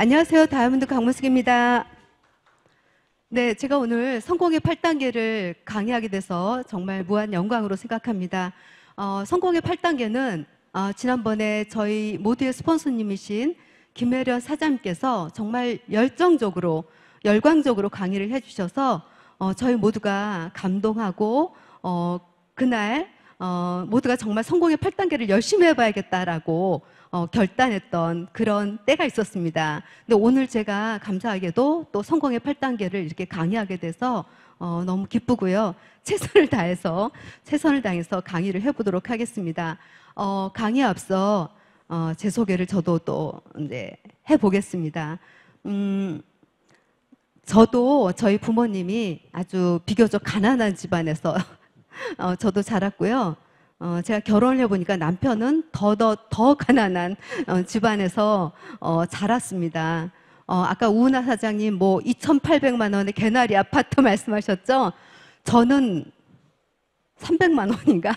안녕하세요. 다이아몬드 강문숙입니다. 네, 제가 오늘 성공의 8단계를 강의하게 돼서 정말 무한 영광으로 생각합니다. 성공의 8단계는 지난번에 저희 모두의 스폰서님이신 김혜련 사장님께서 정말 열광적으로 강의를 해주셔서 저희 모두가 감동하고 그날 모두가 정말 성공의 8단계를 열심히 해봐야겠다라고 결단했던 그런 때가 있었습니다. 근데 오늘 제가 감사하게도 또 성공의 8단계를 이렇게 강의하게 돼서 너무 기쁘고요. 최선을 다해서 강의를 해보도록 하겠습니다. 강의에 앞서 제 소개를 저도 또 이제 해보겠습니다. 저도 저희 부모님이 아주 비교적 가난한 집안에서 저도 자랐고요. 제가 결혼을 해보니까 남편은 더 가난한 집안에서 자랐습니다. 아까 우은하 사장님 뭐 2,800만 원의 개나리 아파트 말씀하셨죠? 저는 300만 원인가?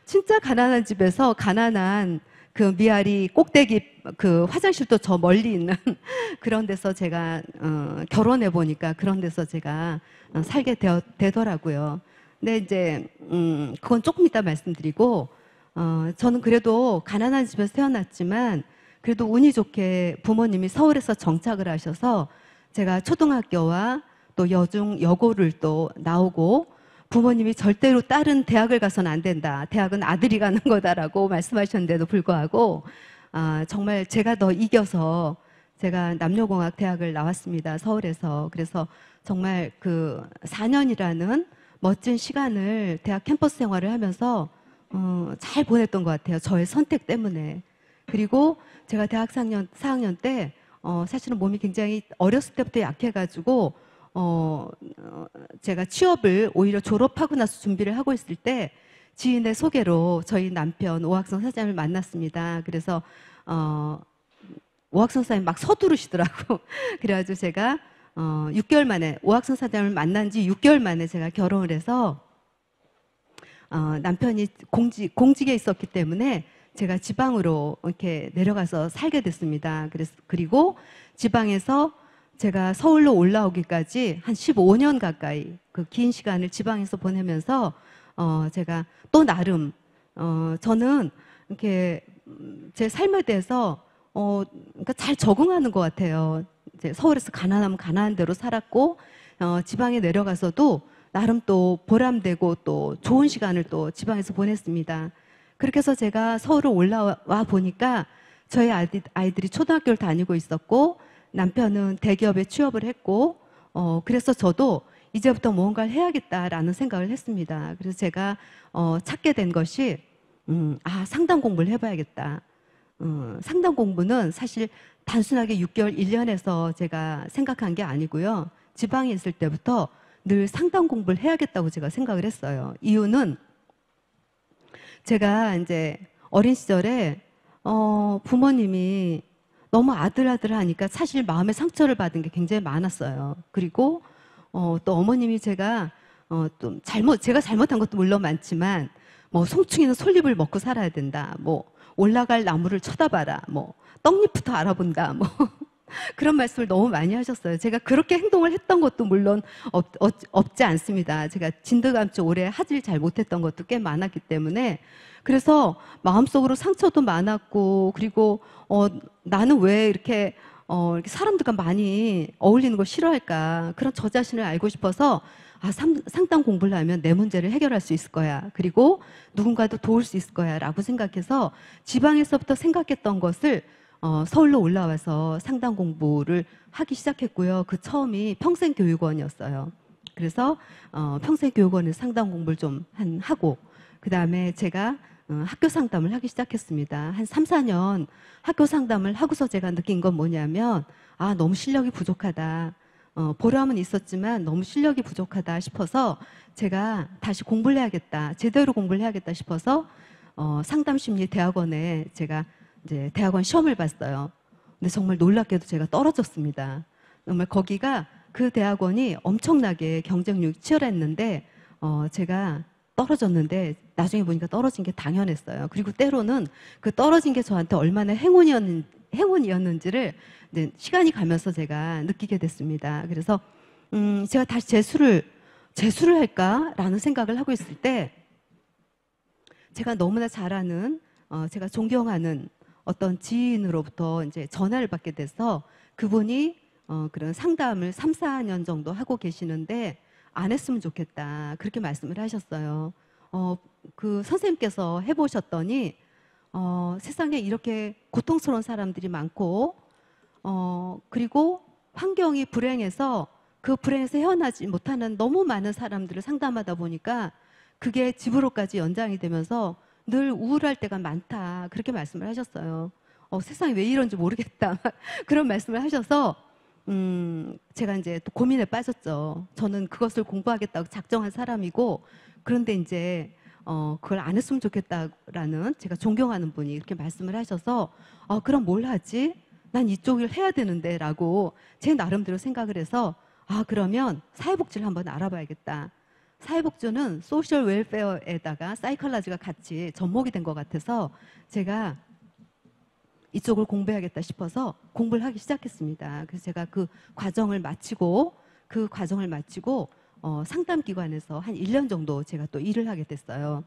진짜 가난한 집에서 가난한 그 미아리 꼭대기 그 화장실도 저 멀리 있는 그런 데서 제가 결혼해 보니까 그런 데서 제가 살게 되더라고요. 근데 이제 그건 조금 이따 말씀드리고 저는 그래도 가난한 집에서 태어났지만 그래도 운이 좋게 부모님이 서울에서 정착을 하셔서 제가 초등학교와 또 여중 여고를 또 나오고 부모님이 절대로 딸은 대학을 가서는 안 된다. 대학은 아들이 가는 거다라고 말씀하셨는데도 불구하고 정말 제가 더 이겨서 제가 남녀공학 대학을 나왔습니다. 서울에서. 그래서 정말 그 4년이라는 멋진 시간을 대학 캠퍼스 생활을 하면서 잘 보냈던 것 같아요. 저의 선택 때문에. 그리고 제가 대학 4학년 때 사실은 몸이 굉장히 어렸을 때부터 약해가지고 제가 취업을 오히려 졸업하고 나서 준비를 하고 있을 때 지인의 소개로 저희 남편 오학성 사장님을 만났습니다. 그래서 오학성 사장님 막 서두르시더라고. 그래가지고 제가 6개월 만에 오학성 사장님을 만난 지 6개월 만에 제가 결혼을 해서 남편이 공직에 있었기 때문에 제가 지방으로 이렇게 내려가서 살게 됐습니다. 그리고 지방에서 제가 서울로 올라오기까지 한 15년 가까이 그 긴 시간을 지방에서 보내면서 제가 또 나름 저는 이렇게 제 삶에 대해서 그러니까 잘 적응하는 것 같아요. 이제 서울에서 가난하면 가난한 대로 살았고 지방에 내려가서도 나름 또 보람되고 또 좋은 시간을 또 지방에서 보냈습니다. 그렇게 해서 제가 서울을 올라와 보니까 저희 아이들이 초등학교를 다니고 있었고 남편은 대기업에 취업을 했고 그래서 저도 이제부터 뭔가를 해야겠다라는 생각을 했습니다. 그래서 제가 찾게 된 것이 상담 공부를 해봐야겠다. 상담 공부는 사실 단순하게 6개월, 1년에서 제가 생각한 게 아니고요. 지방에 있을 때부터 늘 상담 공부를 해야겠다고 제가 생각을 했어요. 이유는 제가 이제 어린 시절에 부모님이 너무 아들 하니까 사실 마음의 상처를 받은 게 굉장히 많았어요. 그리고 또 어머님이 제가 제가 잘못한 것도 물론 많지만 뭐 송충이는 솔잎을 먹고 살아야 된다. 뭐 올라갈 나무를 쳐다봐라. 뭐 떡잎부터 알아본다. 뭐 그런 말씀을 너무 많이 하셨어요. 제가 그렇게 행동을 했던 것도 물론 없지 않습니다. 제가 진드감쪽 오래 하질 잘 못했던 것도 꽤 많았기 때문에 그래서 마음속으로 상처도 많았고 그리고 나는 왜 이렇게 사람들과 많이 어울리는 걸 싫어할까 그런 저 자신을 알고 싶어서 상담 공부를 하면 내 문제를 해결할 수 있을 거야. 그리고 누군가도 도울 수 있을 거야 라고 생각해서 지방에서부터 생각했던 것을 서울로 올라와서 상담 공부를 하기 시작했고요. 그 처음이 평생교육원이었어요. 그래서 평생교육원에서 상담 공부를 좀 하고 그 다음에 제가 학교 상담을 하기 시작했습니다. 한 3, 4년 학교 상담을 하고서 제가 느낀 건 뭐냐면 너무 실력이 부족하다. 보람은 있었지만 너무 실력이 부족하다 싶어서 제가 다시 공부를 해야겠다. 제대로 공부를 해야겠다 싶어서 상담심리대학원에 제가 이제 대학원 시험을 봤어요. 근데 정말 놀랍게도 제가 떨어졌습니다. 정말 거기가 그 대학원이 엄청나게 경쟁률이 치열했는데 제가 떨어졌는데 나중에 보니까 떨어진 게 당연했어요. 그리고 때로는 그 떨어진 게 저한테 얼마나 행운이었는지를 이제 시간이 가면서 제가 느끼게 됐습니다. 그래서 제가 다시 재수를 할까라는 생각을 하고 있을 때 제가 너무나 잘 아는 제가 존경하는 어떤 지인으로부터 이제 전화를 받게 돼서 그분이 그런 상담을 3, 4년 정도 하고 계시는데 안 했으면 좋겠다. 그렇게 말씀을 하셨어요. 그 선생님께서 해보셨더니 세상에 이렇게 고통스러운 사람들이 많고 그리고 환경이 불행해서 그 불행에서 헤어나지 못하는 너무 많은 사람들을 상담하다 보니까 그게 집으로까지 연장이 되면서 늘 우울할 때가 많다. 그렇게 말씀을 하셨어요. 세상에 왜 이런지 모르겠다. 그런 말씀을 하셔서 제가 이제 또 고민에 빠졌죠. 저는 그것을 공부하겠다고 작정한 사람이고 그런데 이제 그걸 안 했으면 좋겠다라는 제가 존경하는 분이 이렇게 말씀을 하셔서 그럼 뭘 하지? 난 이쪽을 해야 되는데 라고 제 나름대로 생각을 해서 그러면 사회복지를 한번 알아봐야겠다. 사회복지는 소셜 웰페어에다가 사이컬러지가 같이 접목이 된 것 같아서 제가 이쪽을 공부해야겠다 싶어서 공부를 하기 시작했습니다. 그래서 제가 그 과정을 마치고 상담기관에서 한 1년 정도 제가 또 일을 하게 됐어요.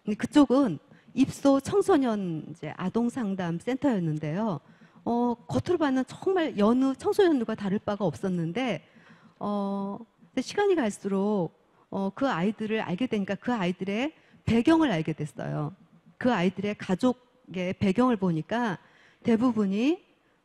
근데 그쪽은 입소 청소년 이제 아동상담 센터였는데요. 겉으로 봐는 정말 여느 청소년들과 다를 바가 없었는데 시간이 갈수록 그 아이들을 알게 되니까 그 아이들의 배경을 알게 됐어요. 그 아이들의 가족의 배경을 보니까 대부분이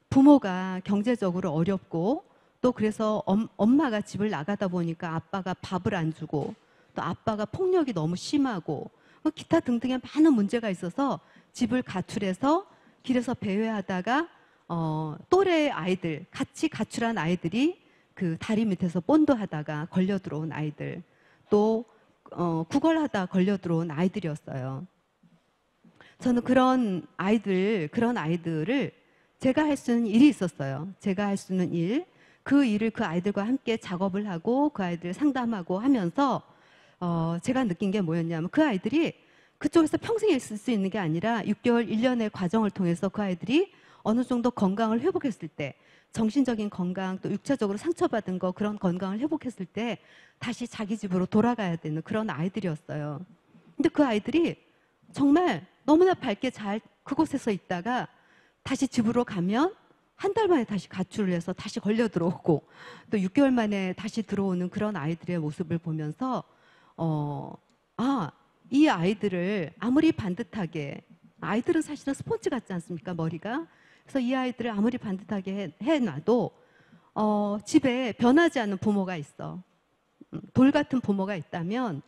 부모가 경제적으로 어렵고 또 그래서 엄마가 집을 나가다 보니까 아빠가 밥을 안 주고 또 아빠가 폭력이 너무 심하고 기타 등등의 많은 문제가 있어서 집을 가출해서 길에서 배회하다가 또래 아이들 같이 가출한 아이들이 그 다리 밑에서 본드하다가 걸려 들어온 아이들 또 구걸하다 걸려 들어온 아이들이었어요. 저는 그런 아이들을 제가 할 수 있는 일이 있었어요. 제가 할 수 있는 일, 그 일을 그 아이들과 함께 작업을 하고 그 아이들 상담하고 하면서 제가 느낀 게 뭐였냐면 그 아이들이 그쪽에서 평생 있을 수 있는 게 아니라 6개월, 1년의 과정을 통해서 그 아이들이 어느 정도 건강을 회복했을 때 정신적인 건강 또 육체적으로 상처받은 거 그런 건강을 회복했을 때 다시 자기 집으로 돌아가야 되는 그런 아이들이었어요. 근데 그 아이들이 정말 너무나 밝게 잘 그곳에서 있다가 다시 집으로 가면 한 달 만에 다시 가출을 해서 다시 걸려 들어오고 또 6개월 만에 다시 들어오는 그런 아이들의 모습을 보면서 이 아이들을 아무리 반듯하게 아이들은 사실은 스펀지 같지 않습니까? 머리가. 그래서 이 아이들을 아무리 반듯하게 해놔도 집에 변하지 않는 부모가 있어. 돌 같은 부모가 있다면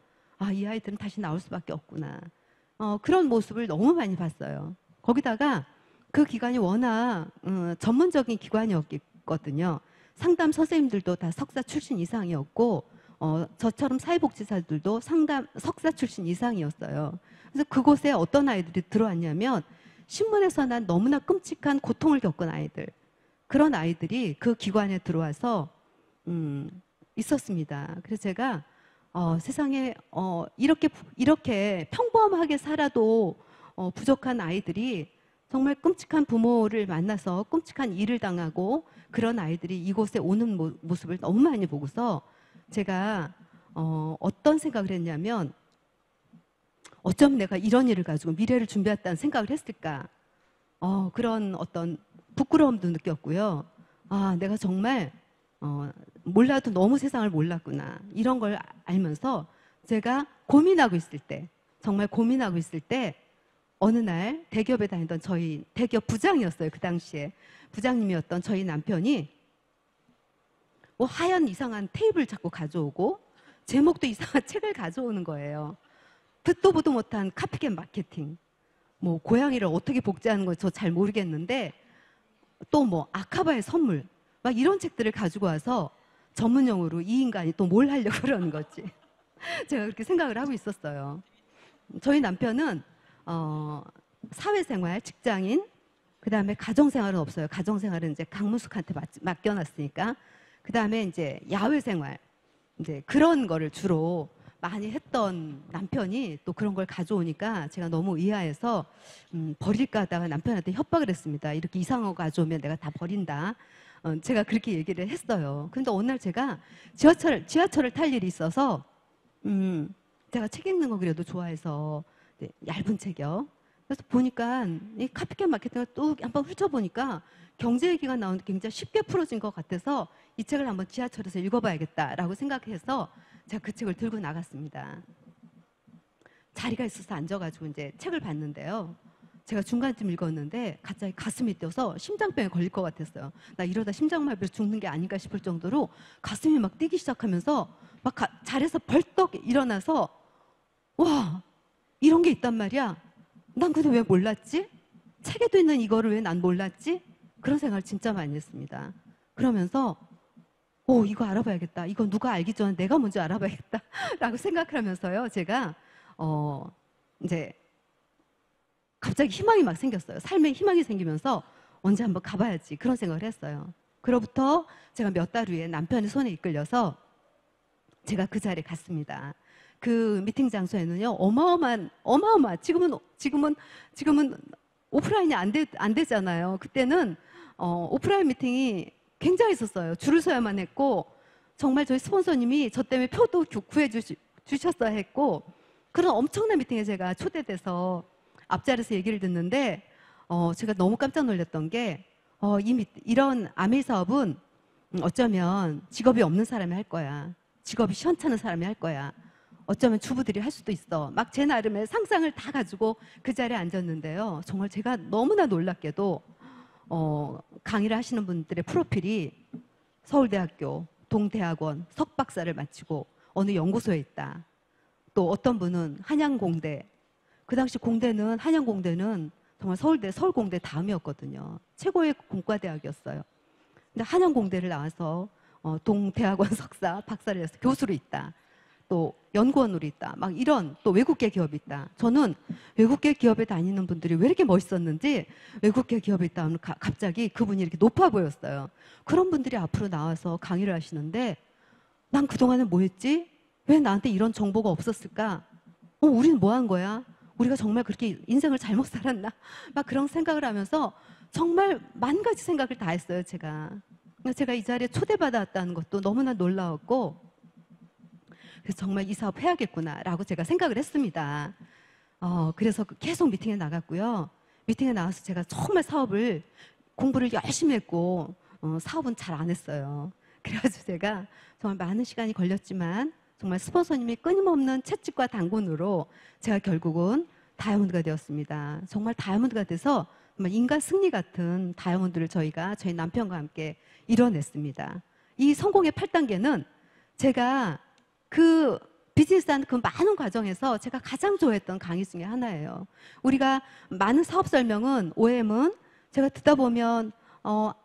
이 아이들은 다시 나올 수밖에 없구나. 그런 모습을 너무 많이 봤어요. 거기다가 그 기관이 워낙 전문적인 기관이었거든요. 상담 선생님들도 다 석사 출신 이상이었고 저처럼 사회복지사들도 석사 출신 이상이었어요. 그래서 그곳에 어떤 아이들이 들어왔냐면 신문에서 난 너무나 끔찍한 고통을 겪은 아이들, 그런 아이들이 그 기관에 들어와서 있었습니다. 그래서 제가 세상에 이렇게 평범하게 살아도 부족한 아이들이 정말 끔찍한 부모를 만나서 끔찍한 일을 당하고 그런 아이들이 이곳에 오는 모습을 너무 많이 보고서 제가 어떤 생각을 했냐면 어쩜 내가 이런 일을 가지고 미래를 준비했다는 생각을 했을까. 그런 어떤 부끄러움도 느꼈고요. 내가 정말 몰라도 너무 세상을 몰랐구나. 이런 걸 알면서 제가 정말 고민하고 있을 때 어느 날 대기업에 다니던 저희 대기업 부장이었어요. 그 당시에 부장님이었던 저희 남편이 하얀 이상한 테이블 자꾸 가져오고 제목도 이상한 책을 가져오는 거예요. 듣도 보도 못한 카피캣 마케팅, 고양이를 어떻게 복제하는 거 저 잘 모르겠는데 또 아카바의 선물 막 이런 책들을 가지고 와서 전문용어로 이 인간이 또 뭘 하려고 그러는 거지. 제가 그렇게 생각을 하고 있었어요. 저희 남편은 사회생활, 직장인, 그 다음에 가정생활은 없어요. 가정생활은 이제 강문숙한테 맡겨놨으니까. 그 다음에 이제 야외생활, 이제 그런 거를 주로 많이 했던 남편이 또 그런 걸 가져오니까 제가 너무 의아해서 버릴까 하다가 남편한테 협박을 했습니다. 이렇게 이상한 거 가져오면 내가 다 버린다. 제가 그렇게 얘기를 했어요. 근데 어느 날 제가 지하철을 탈 일이 있어서 제가 책 읽는 거 그래도 좋아해서 네, 얇은 책이요. 그래서 보니까 이 카피캣 마케팅을 또 한번 훑어보니까 경제 얘기가 나오는데 굉장히 쉽게 풀어진 것 같아서 이 책을 한번 지하철에서 읽어봐야겠다라고 생각해서 제가 그 책을 들고 나갔습니다. 자리가 있어서 앉아가지고 이제 책을 봤는데요. 제가 중간쯤 읽었는데 갑자기 가슴이 뛰어서 심장병에 걸릴 것 같았어요. 나 이러다 심장마비로 죽는 게 아닌가 싶을 정도로 가슴이 막 뛰기 시작하면서 막 자리에서 벌떡 일어나서 와, 이런 게 있단 말이야. 난 근데 왜 몰랐지? 책에도 있는 이거를 왜 난 몰랐지? 그런 생각을 진짜 많이 했습니다. 그러면서 이거 알아봐야겠다. 이거 누가 알기 전에 내가 먼저 알아봐야겠다. 라고 생각하면서요. 제가 이제 갑자기 희망이 막 생겼어요. 삶에 희망이 생기면서 언제 한번 가봐야지. 그런 생각을 했어요. 그로부터 제가 몇 달 후에 남편의 손에 이끌려서 제가 그 자리에 갔습니다. 그 미팅 장소에는요, 어마어마한, 지금은 오프라인이 안 되잖아요. 그때는, 오프라인 미팅이 굉장히 있었어요. 줄을 서야만 했고, 정말 저희 스폰서님이 저 때문에 표도 구해 주셨어야 했고, 그런 엄청난 미팅에 제가 초대돼서 앞자리에서 얘기를 듣는데, 제가 너무 깜짝 놀랐던 게, 이런 아메이 사업은 어쩌면 직업이 없는 사람이 할 거야. 직업이 시원찮은 사람이 할 거야. 어쩌면 주부들이 할 수도 있어. 막 제 나름의 상상을 다 가지고 그 자리에 앉았는데요. 정말 제가 너무나 놀랍게도 강의를 하시는 분들의 프로필이 서울대학교, 동대학원, 석박사를 마치고 어느 연구소에 있다. 또 어떤 분은 한양공대. 그 당시 한양공대는 정말 서울공대 다음이었거든요. 최고의 공과대학이었어요. 근데 한양공대를 나와서 동대학원 석사, 박사를 해서 교수로 있다. 또 연구원으로 있다. 막 이런 또 외국계 기업이 있다. 저는 외국계 기업에 다니는 분들이 왜 이렇게 멋있었는지 외국계 기업에 있다 하면 갑자기 그분이 이렇게 높아 보였어요. 그런 분들이 앞으로 나와서 강의를 하시는데 난 그동안에 뭐 했지? 왜 나한테 이런 정보가 없었을까? 우리는 뭐 한 거야? 우리가 정말 그렇게 인생을 잘못 살았나? 막 그런 생각을 하면서 정말 만 가지 생각을 다 했어요, 제가. 제가 이 자리에 초대받았다는 것도 너무나 놀라웠고 그래서 정말 이 사업 해야겠구나라고 제가 생각을 했습니다. 그래서 계속 미팅에 나갔고요. 미팅에 나와서 제가 정말 공부를 열심히 했고 사업은 잘 안 했어요. 그래가지고 제가 정말 많은 시간이 걸렸지만 정말 스폰서님이 끊임없는 채찍과 당근으로 제가 결국은 다이아몬드가 되었습니다. 정말 다이아몬드가 돼서 정말 인간 승리 같은 다이아몬드를 저희 남편과 함께 이뤄냈습니다. 이 성공의 8단계는 제가 그 비즈니스하는 그 많은 과정에서 제가 가장 좋아했던 강의 중에 하나예요. 우리가 많은 사업 설명은 OM은 제가 듣다 보면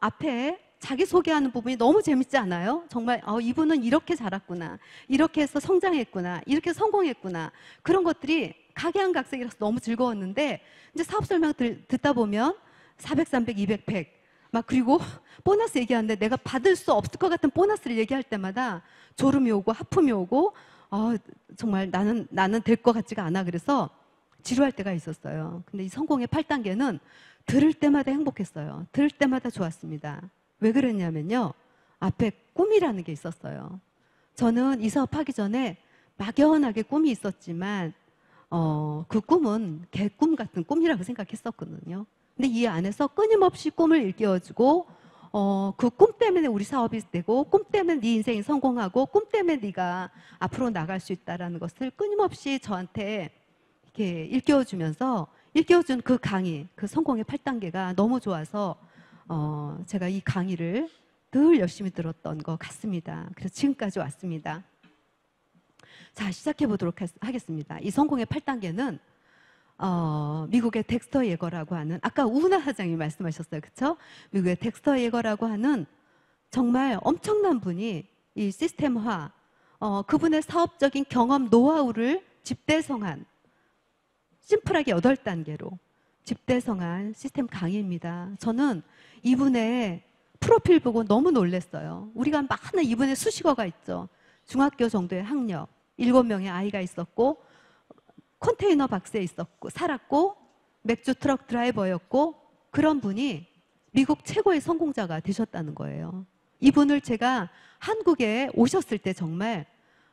앞에 자기소개하는 부분이 너무 재밌지 않아요? 정말 이분은 이렇게 자랐구나, 이렇게 해서 성장했구나, 이렇게 성공했구나, 그런 것들이 각양각색이라서 너무 즐거웠는데 이제 사업 설명 듣다 보면 400, 300, 200, 100 막 그리고 보너스 얘기하는데 내가 받을 수 없을 것 같은 보너스를 얘기할 때마다 졸음이 오고 하품이 오고 정말 나는 될 것 같지가 않아. 그래서 지루할 때가 있었어요. 근데 이 성공의 8단계는 들을 때마다 행복했어요. 들을 때마다 좋았습니다. 왜 그랬냐면요, 앞에 꿈이라는 게 있었어요. 저는 이 사업하기 전에 막연하게 꿈이 있었지만 그 꿈은 개꿈 같은 꿈이라고 생각했었거든요. 근데 이 안에서 끊임없이 꿈을 일깨워주고 그 꿈 때문에 우리 사업이 되고, 꿈 때문에 네 인생이 성공하고, 꿈 때문에 네가 앞으로 나갈 수 있다라는 것을 끊임없이 저한테 이렇게 일깨워준 그 강의, 그 성공의 8단계가 너무 좋아서 제가 이 강의를 늘 열심히 들었던 것 같습니다. 그래서 지금까지 왔습니다. 자, 시작해 보도록 하겠습니다. 이 성공의 8단계는 미국의 덱스터 예거라고 하는, 아까 우은하 사장님이 말씀하셨어요. 그렇죠? 미국의 덱스터 예거라고 하는 정말 엄청난 분이 이 시스템화, 그분의 사업적인 경험, 노하우를 집대성한, 심플하게 8단계로 집대성한 시스템 강의입니다. 저는 이분의 프로필 보고 너무 놀랐어요. 우리가 많은 이분의 수식어가 있죠. 중학교 정도의 학력, 7명의 아이가 있었고 컨테이너 박스에 있었고 살았고 맥주 트럭 드라이버였고 그런 분이 미국 최고의 성공자가 되셨다는 거예요. 이분을 제가 한국에 오셨을 때 정말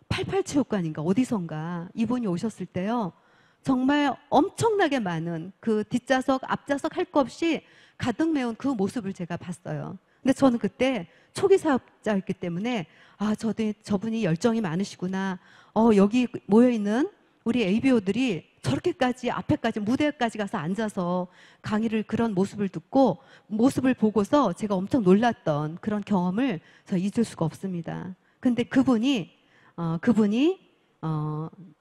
88체육관인가 어디선가 이분이 오셨을 때요. 정말 엄청나게 많은 그 뒷좌석 앞좌석 할 것 없이 가득 메운 그 모습을 제가 봤어요. 근데 저는 그때 초기 사업자였기 때문에 아 저분이 열정이 많으시구나. 여기 모여있는 우리 ABO들이 저렇게까지 앞에까지 무대까지 가서 앉아서 강의를 그런 모습을 듣고 모습을 보고서 제가 엄청 놀랐던 그런 경험을 저 잊을 수가 없습니다. 근데 그분이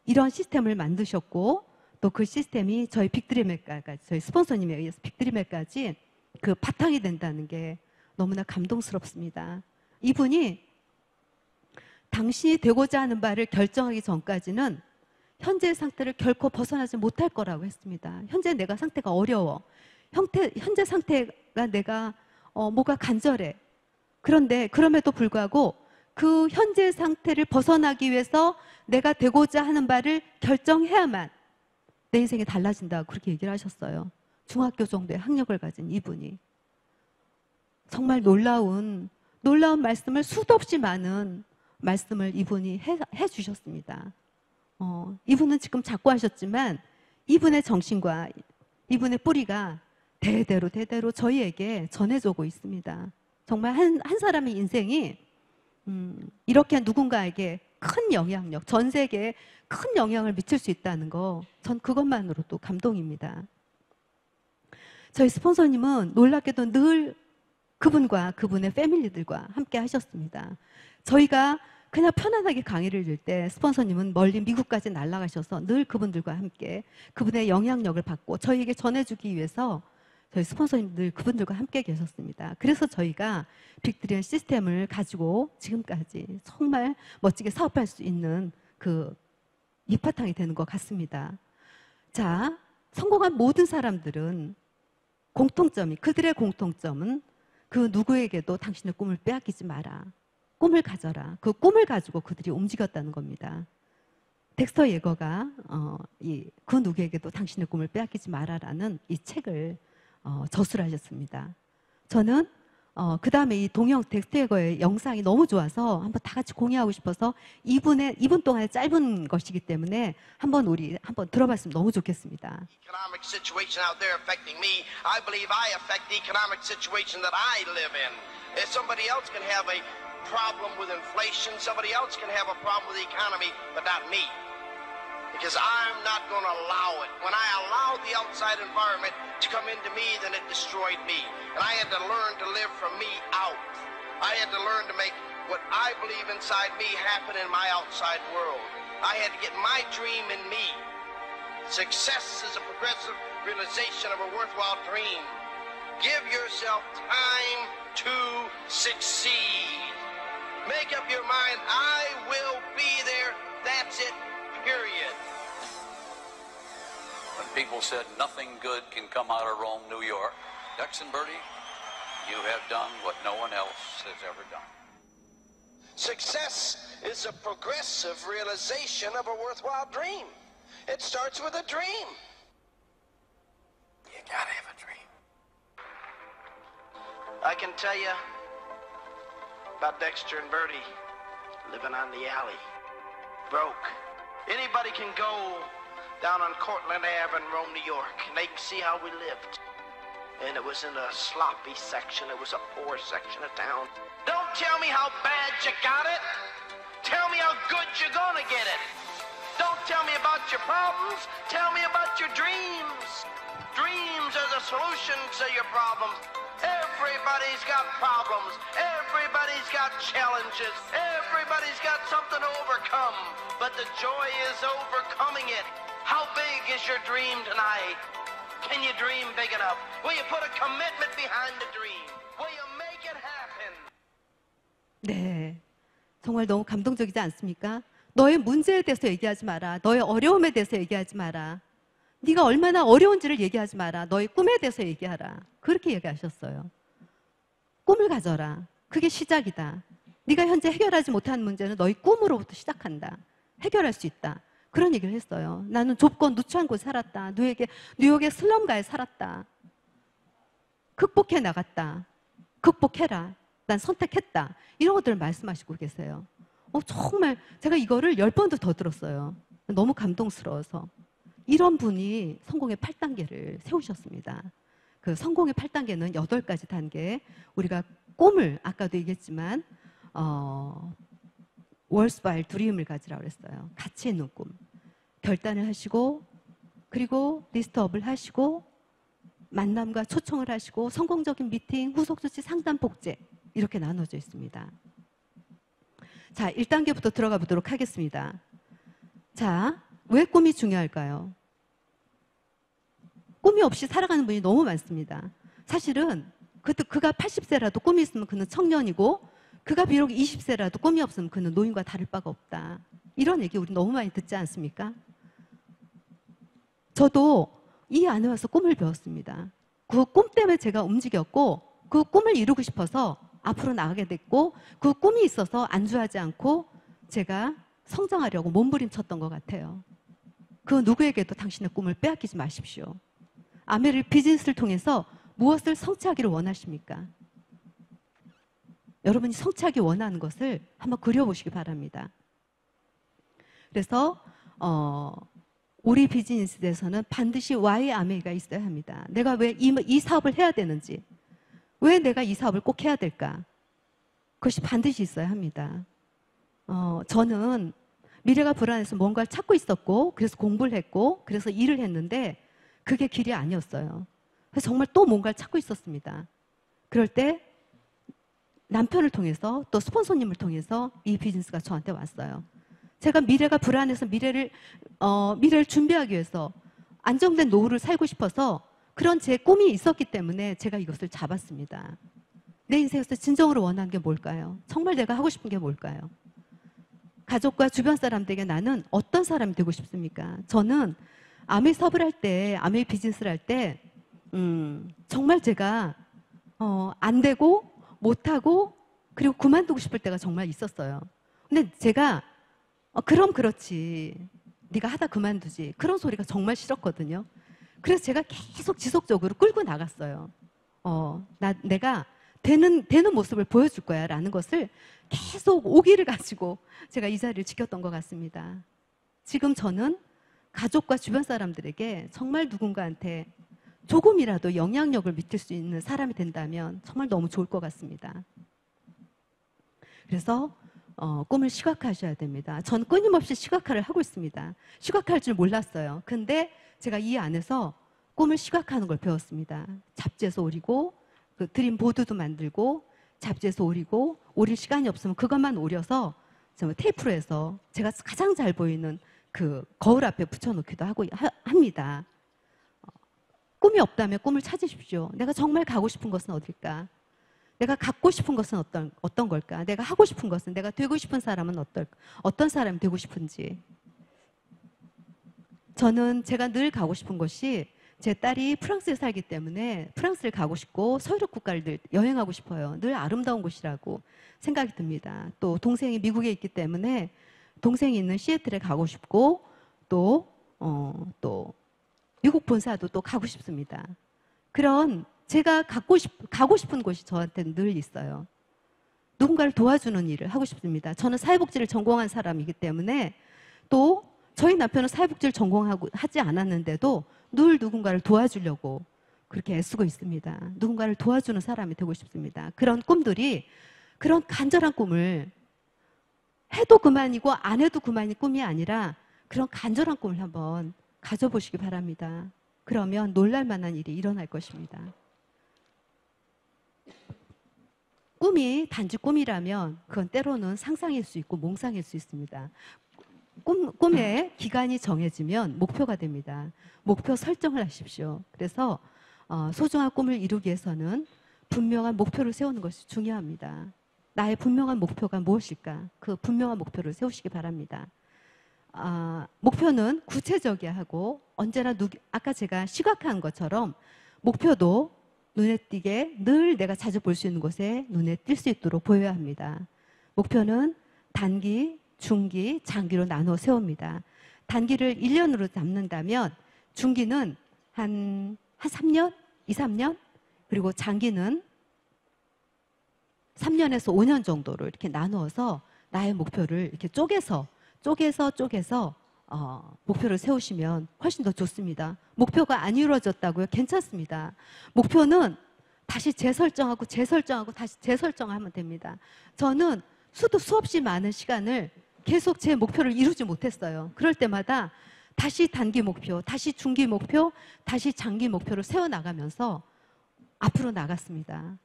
이런 시스템을 만드셨고 또 그 시스템이 저희 빅드림에까지 저희 스폰서님에 의해서 빅드림에까지 그 바탕이 된다는 게 너무나 감동스럽습니다. 이분이 당신이 되고자 하는 바를 결정하기 전까지는 현재의 상태를 결코 벗어나지 못할 거라고 했습니다. 현재 내가 상태가 어려워. 현재 상태가 내가 뭐가 간절해. 그런데 그럼에도 불구하고 그 현재 상태를 벗어나기 위해서 내가 되고자 하는 바를 결정해야만 내 인생이 달라진다고 그렇게 얘기를 하셨어요. 중학교 정도의 학력을 가진 이분이. 정말 놀라운 말씀을 수도 없이 많은 말씀을 이분이 해주셨습니다. 이분은 지금 자꾸 하셨지만 이분의 정신과 이분의 뿌리가 대대로 저희에게 전해져오고 있습니다. 정말 한 사람의 인생이 이렇게 누군가에게 큰 영향력, 전 세계에 큰 영향을 미칠 수 있다는 거, 전 그것만으로도 감동입니다. 저희 스폰서님은 놀랍게도 늘 그분과 그분의 패밀리들과 함께 하셨습니다. 저희가 그냥 편안하게 강의를 들 때 스폰서님은 멀리 미국까지 날아가셔서 늘 그분들과 함께 그분의 영향력을 받고 저희에게 전해주기 위해서 저희 스폰서님 늘 그분들과 함께 계셨습니다. 그래서 저희가 빅드림 시스템을 가지고 지금까지 정말 멋지게 사업할 수 있는 그 밑바탕이 되는 것 같습니다. 자, 성공한 모든 사람들은 그들의 공통점은 그 누구에게도 당신의 꿈을 빼앗기지 마라. 꿈을 가져라. 그 꿈을 가지고 그들이 움직였다는 겁니다. 덱스터 예거가 그 누구에게도 당신의 꿈을 빼앗기지 마라라는 이 책을 저술하셨습니다. 저는 그 다음에 이 동영 덱스터 예거의 영상이 너무 좋아서 한번 다 같이 공유하고 싶어서 2분 동안의 짧은 것이기 때문에 한번 들어봤으면 너무 좋겠습니다. Economic situation out there affecting me, I believe I affect the economic situation that I live in. If somebody else can have a problem with inflation, somebody else can have a problem with the economy, but not me. Because I'm not going to allow it. When I allowed the outside environment to come into me, then it destroyed me. And I had to learn to live from me out. I had to learn to make what I believe inside me happen in my outside world. I had to get my dream in me. Success is a progressive realization of a worthwhile dream. Give yourself time to succeed. Make up your mind, I will be there, that's it, period. When people said nothing good can come out of Rome, New York, Dex and Bertie, you have done what no one else has ever done. Success is a progressive realization of a worthwhile dream. It starts with a dream. You gotta have a dream. I can tell you about Dexter and Bertie living on the alley, broke. Anybody can go down on Cortland Ave in Rome, New York, and they can see how we lived. And it was in a sloppy section. It was a poor section of town. Don't tell me how bad you got it. Tell me how good you're gonna get it. Don't tell me about your problems. Tell me about your dreams. Dreams are the solution to your problems. Everybody's got problems. Everybody's got challenges. Everybody's got something to overcome. But the joy is overcoming it. How big is your dream tonight? Can you dream big enough? Will you put a commitment behind the dream? Will you make it happen? 네, 정말 너무 감동적이지 않습니까? 너의 문제에 대해서 얘기하지 마라. 너의 어려움에 대해서 얘기하지 마라. 네가 얼마나 어려운지를 얘기하지 마라. 너의 꿈에 대해서 얘기하라. 그렇게 얘기하셨어요. 꿈을 가져라. 그게 시작이다. 네가 현재 해결하지 못한 문제는 너의 꿈으로부터 시작한다. 해결할 수 있다. 그런 얘기를 했어요. 나는 좁고 누추한 곳에 살았다. 뉴욕의 슬럼가에 살았다. 극복해 나갔다. 극복해라. 난 선택했다. 이런 것들을 말씀하시고 계세요. 정말 제가 이거를 10번도 더 들었어요. 너무 감동스러워서. 이런 분이 성공의 8단계를 세우셨습니다. 그 성공의 8단계는 8가지 단계. 우리가 꿈을 아까도 얘기했지만 월스바일 드림을 가지라고 그랬어요. 가치 있는 꿈. 결단을 하시고 그리고 리스트업을 하시고 만남과 초청을 하시고 성공적인 미팅, 후속 조치, 상담, 복제 이렇게 나눠져 있습니다. 자, 1단계부터 들어가 보도록 하겠습니다. 자, 왜 꿈이 중요할까요? 꿈이 없이 살아가는 분이 너무 많습니다. 사실은 그가 80세라도 꿈이 있으면 그는 청년이고 그가 비록 20세라도 꿈이 없으면 그는 노인과 다를 바가 없다. 이런 얘기 우리 너무 많이 듣지 않습니까? 저도 이 안에 와서 꿈을 배웠습니다. 그 꿈 때문에 제가 움직였고 그 꿈을 이루고 싶어서 앞으로 나가게 됐고 그 꿈이 있어서 안주하지 않고 제가 성장하려고 몸부림쳤던 것 같아요. 그 누구에게도 당신의 꿈을 빼앗기지 마십시오. 아메리 비즈니스를 통해서 무엇을 성취하기를 원하십니까? 여러분이 성취하기 원하는 것을 한번 그려보시기 바랍니다. 그래서 우리 비즈니스에서는 반드시 Why 아메리가 있어야 합니다. 내가 왜 이 사업을 해야 되는지, 왜 내가 이 사업을 꼭 해야 될까? 그것이 반드시 있어야 합니다. 저는 미래가 불안해서 뭔가를 찾고 있었고 그래서 공부를 했고 그래서 일을 했는데 그게 길이 아니었어요. 그래서 정말 또 뭔가를 찾고 있었습니다. 그럴 때 남편을 통해서 또 스폰서님을 통해서 이 비즈니스가 저한테 왔어요. 제가 미래가 불안해서 미래를 준비하기 위해서 안정된 노후를 살고 싶어서 그런 제 꿈이 있었기 때문에 제가 이것을 잡았습니다. 내 인생에서 진정으로 원하는 게 뭘까요? 정말 내가 하고 싶은 게 뭘까요? 가족과 주변 사람들에게 나는 어떤 사람이 되고 싶습니까? 저는 아메 사업을 할 때, 아메 비즈니스를 할 때 정말 제가 안 되고 못하고 그리고 그만두고 싶을 때가 정말 있었어요. 근데 제가 그럼 그렇지. 네가 하다 그만두지. 그런 소리가 정말 싫었거든요. 그래서 제가 계속 지속적으로 끌고 나갔어요. 내가 되는 모습을 보여줄 거야 라는 것을 계속 오기를 가지고 제가 이 자리를 지켰던 것 같습니다. 지금 저는 가족과 주변 사람들에게 정말 누군가한테 조금이라도 영향력을 미칠 수 있는 사람이 된다면 정말 너무 좋을 것 같습니다. 그래서 꿈을 시각화하셔야 됩니다. 전 끊임없이 시각화를 하고 있습니다. 시각화할 줄 몰랐어요. 근데 제가 이 안에서 꿈을 시각화하는 걸 배웠습니다. 잡지에서 오리고 그 드림 보드도 만들고 잡지에서 오릴 시간이 없으면 그것만 오려서 테이프로 해서 제가 가장 잘 보이는 그 거울 앞에 붙여놓기도 합니다. 꿈이 없다면 꿈을 찾으십시오. 내가 정말 가고 싶은 것은 어딜까? 내가 갖고 싶은 것은 어떤 걸까? 내가 하고 싶은 것은, 내가 되고 싶은 사람은 어떤 사람이 되고 싶은지. 저는 제가 늘 가고 싶은 곳이 제 딸이 프랑스에 살기 때문에 프랑스를 가고 싶고 서유럽 국가를 여행하고 싶어요. 늘 아름다운 곳이라고 생각이 듭니다. 또 동생이 미국에 있기 때문에 동생이 있는 시애틀에 가고 싶고 또 미국 본사도 또 가고 싶습니다. 그런 제가 가고 싶은 곳이 저한테는 늘 있어요. 누군가를 도와주는 일을 하고 싶습니다. 저는 사회복지를 전공한 사람이기 때문에 또 저희 남편은 사회복지를 하지 않았는데도 늘 누군가를 도와주려고 그렇게 애쓰고 있습니다. 누군가를 도와주는 사람이 되고 싶습니다. 그런 꿈들이, 그런 간절한 꿈을 해도 그만이고 안 해도 그만이 꿈이 아니라 그런 간절한 꿈을 한번 가져보시기 바랍니다. 그러면 놀랄만한 일이 일어날 것입니다. 꿈이 단지 꿈이라면 그건 때로는 상상일 수 있고 몽상일 수 있습니다. 꿈의 기간이 정해지면 목표가 됩니다. 목표 설정을 하십시오. 그래서 소중한 꿈을 이루기 위해서는 분명한 목표를 세우는 것이 중요합니다. 나의 분명한 목표가 무엇일까? 그 분명한 목표를 세우시기 바랍니다. 목표는 구체적이어야 하고 언제나 아까 제가 시각화한 것처럼 목표도 눈에 띄게 늘 내가 자주 볼 수 있는 곳에 눈에 띌 수 있도록 보여야 합니다. 목표는 단기, 중기, 장기로 나누어 세웁니다. 단기를 1년으로 잡는다면 중기는 한 3년, 2, 3년, 그리고 장기는 3년에서 5년 정도로 이렇게 나누어서 나의 목표를 이렇게 쪼개서 목표를 세우시면 훨씬 더 좋습니다. 목표가 안 이루어졌다고요? 괜찮습니다. 목표는 다시 재설정하고 다시 재설정하면 됩니다. 저는 수없이 많은 시간을 계속 제 목표를 이루지 못했어요. 그럴 때마다 다시 단기 목표, 다시 중기 목표, 다시 장기 목표를 세워나가면서 앞으로 나갔습니다.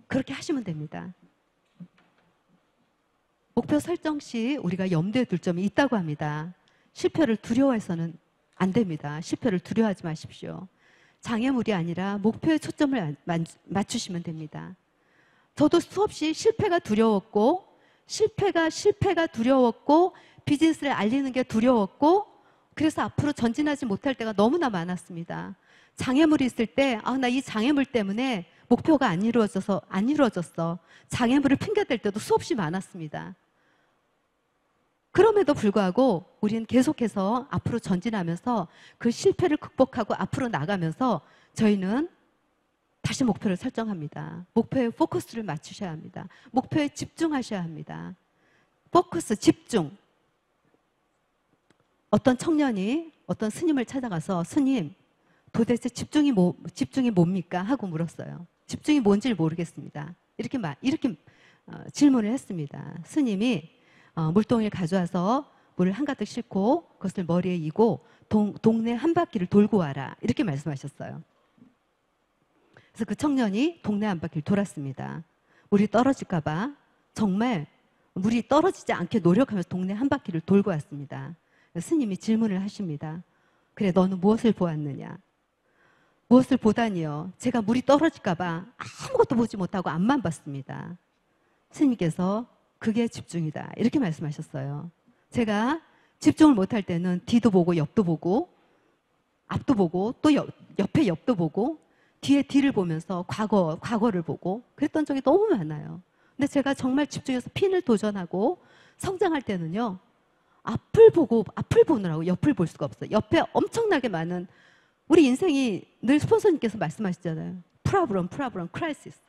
그렇게 하시면 됩니다. 목표 설정 시 우리가 염두에 둘 점이 있다고 합니다. 실패를 두려워해서는 안 됩니다. 실패를 두려워하지 마십시오. 장애물이 아니라 목표에 초점을 맞추시면 됩니다. 저도 수없이 실패가 두려웠고 비즈니스를 알리는 게 두려웠고 그래서 앞으로 전진하지 못할 때가 너무나 많았습니다. 장애물이 있을 때 나 이 장애물 때문에 목표가 안 이루어졌어. 장애물을 핑계댈 때도 수없이 많았습니다. 그럼에도 불구하고 우리는 계속해서 앞으로 전진하면서 그 실패를 극복하고 앞으로 나가면서 저희는 다시 목표를 설정합니다. 목표에 포커스를 맞추셔야 합니다. 목표에 집중하셔야 합니다. 포커스, 집중. 어떤 청년이 어떤 스님을 찾아가서 스님, 도대체 집중이 뭡니까? 하고 물었어요. 집중이 뭔지를 모르겠습니다. 이렇게 질문을 했습니다. 스님이 물동이를 가져와서 물을 한가득 싣고 그것을 머리에 이고 동네 한 바퀴를 돌고 와라. 이렇게 말씀하셨어요. 그래서 그 청년이 동네 한 바퀴를 돌았습니다. 물이 떨어질까 봐 정말 물이 떨어지지 않게 노력하면서 동네 한 바퀴를 돌고 왔습니다. 스님이 질문을 하십니다. 그래, 너는 무엇을 보았느냐? 무엇을 보다니요? 제가 물이 떨어질까 봐 아무것도 보지 못하고 앞만 봤습니다. 스님께서 그게 집중이다. 이렇게 말씀하셨어요. 제가 집중을 못할 때는 뒤도 보고 옆도 보고 앞도 보고 또 옆에 옆도 보고 뒤에 뒤를 보면서 과거를 보고 그랬던 적이 너무 많아요. 근데 제가 정말 집중해서 핀을 도전하고 성장할 때는요. 앞을 보느라고 옆을 볼 수가 없어요. 옆에 엄청나게 많은 우리 인생이 늘 스폰서님께서 말씀하시잖아요. 프라블럼, 크라이시스.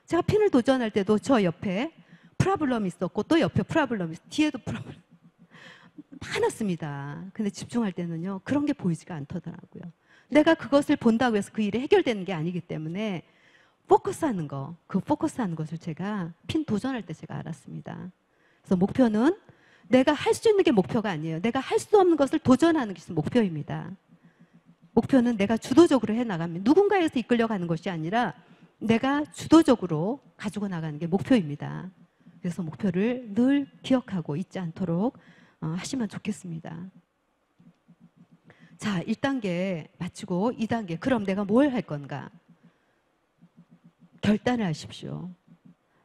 제가 핀을 도전할 때도 저 옆에 프라블럼이 있었고 또 옆에 프라블럼이 있었고 뒤에도 프라블럼 많았습니다. 근데 집중할 때는요. 그런 게 보이지가 않더라고요. 내가 그것을 본다고 해서 그 일이 해결되는 게 아니기 때문에 포커스하는 것을 제가 핀 도전할 때 제가 알았습니다. 그래서 목표는 내가 할 수 있는 게 목표가 아니에요. 내가 할 수 없는 것을 도전하는 것이 목표입니다. 목표는 내가 주도적으로 해나가면 누군가에서 이끌려가는 것이 아니라 내가 주도적으로 가지고 나가는 게 목표입니다. 그래서 목표를 늘 기억하고 잊지 않도록 하시면 좋겠습니다. 자, 1단계 마치고 2단계. 그럼 내가 뭘 할 건가? 결단을 하십시오.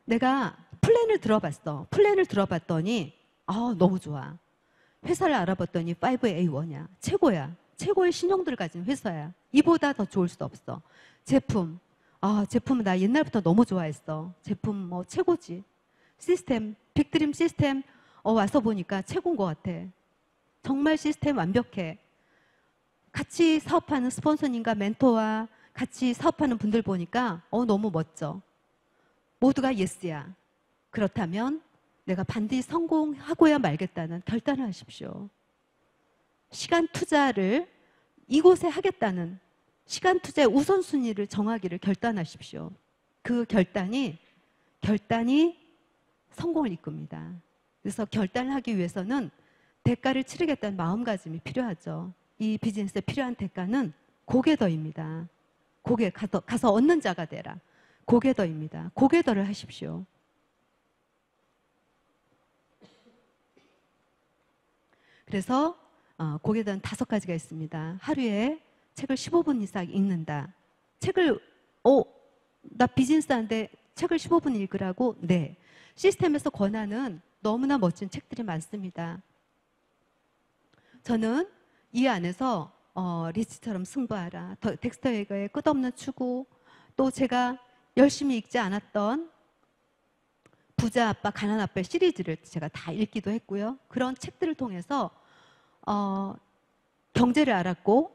내가 플랜을 들어봤더니 너무 좋아. 회사를 알아봤더니 5A1이야. 최고야. 최고의 신용들을 가진 회사야. 이보다 더 좋을 수 없어. 제품은 나 옛날부터 너무 좋아했어. 제품 최고지. 시스템, 빅드림 시스템 와서 보니까 최고인 것 같아. 정말 시스템 완벽해. 같이 사업하는 스폰서님과 멘토와 같이 사업하는 분들 보니까 너무 멋져. 모두가 예스야. 그렇다면 내가 반드시 성공하고야 말겠다는 결단을 하십시오. 시간 투자를 이곳에 하겠다는 시간 투자의 우선순위를 정하기를 결단하십시오. 그 결단이 성공을 이끕니다. 그래서 결단을 하기 위해서는 대가를 치르겠다는 마음가짐이 필요하죠. 이 비즈니스에 필요한 대가는 고개더입니다. 가서 얻는 자가 되라. 고개더입니다. 고개더를 하십시오. 그래서 고개더는 5가지가 있습니다. 하루에 책을 15분 이상 읽는다. 나 비즈니스 하는데 책을 15분 읽으라고? 네. 시스템에서 권하는 너무나 멋진 책들이 많습니다. 저는 이 안에서 리치처럼 승부하라, 덱스터 웨거의 끝없는 추구, 또 제가 열심히 읽지 않았던 부자 아빠, 가난 아빠 시리즈를 제가 다 읽기도 했고요. 그런 책들을 통해서 경제를 알았고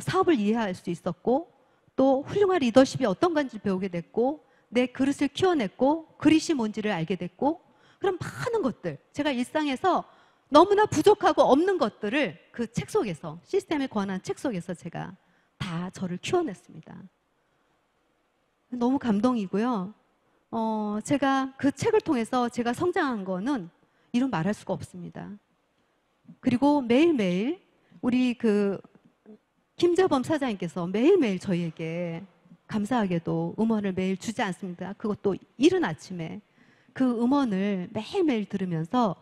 사업을 이해할 수 있었고 또 훌륭한 리더십이 어떤 건지 배우게 됐고 내 그릇을 키워냈고 그릇이 뭔지를 알게 됐고 그런 많은 것들 제가 일상에서 너무나 부족하고 없는 것들을 그 책 속에서 시스템에 관한 책 속에서 제가 다 저를 키워냈습니다. 너무 감동이고요. 제가 그 책을 통해서 제가 성장한 거는 이루 말할 수가 없습니다. 그리고 매일매일 우리 그 김재범 사장님께서 매일매일 저희에게 감사하게도 음원을 매일 주지 않습니다. 그것도 이른 아침에 그 음원을 매일매일 들으면서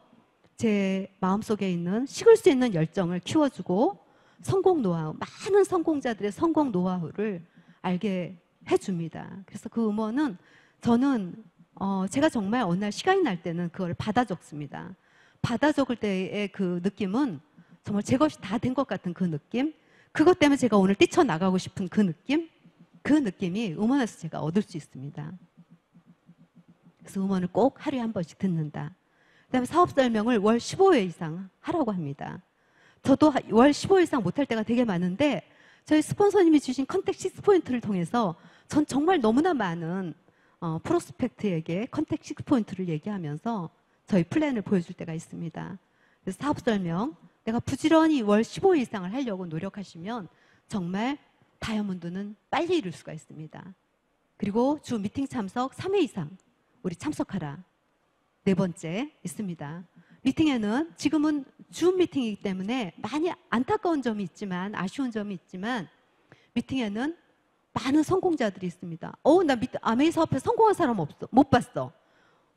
제 마음속에 있는 식을 수 있는 열정을 키워주고 성공 노하우, 많은 성공자들의 성공 노하우를 알게 해줍니다. 그래서 그 음원은 저는 제가 정말 어느 날 시간이 날 때는 그걸 받아 적습니다. 받아 적을 때의 그 느낌은 정말 제 것이 다 된 것 같은 그 느낌, 그것 때문에 제가 오늘 뛰쳐나가고 싶은 그 느낌, 그 느낌이 음원에서 제가 얻을 수 있습니다. 그래서 음원을 꼭 하루에 한 번씩 듣는다. 그다음에 사업 설명을 월 15회 이상 하라고 합니다. 저도 월 15회 이상 못할 때가 되게 많은데 저희 스폰서님이 주신 컨택 6포인트를 통해서 전 정말 너무나 많은 프로스펙트에게 컨택 6포인트를 얘기하면서 저희 플랜을 보여줄 때가 있습니다. 그래서 사업 설명 내가 부지런히 월 15회 이상을 하려고 노력하시면 정말 다이아몬드는 빨리 이룰 수가 있습니다. 그리고 주 미팅 참석 3회 이상 우리 참석하라. 네 번째 있습니다. 미팅에는 지금은 줌 미팅이기 때문에 많이 안타까운 점이 있지만 아쉬운 점이 있지만 미팅에는 많은 성공자들이 있습니다. 나 아메이 사업에 성공한 사람 없어. 못 봤어.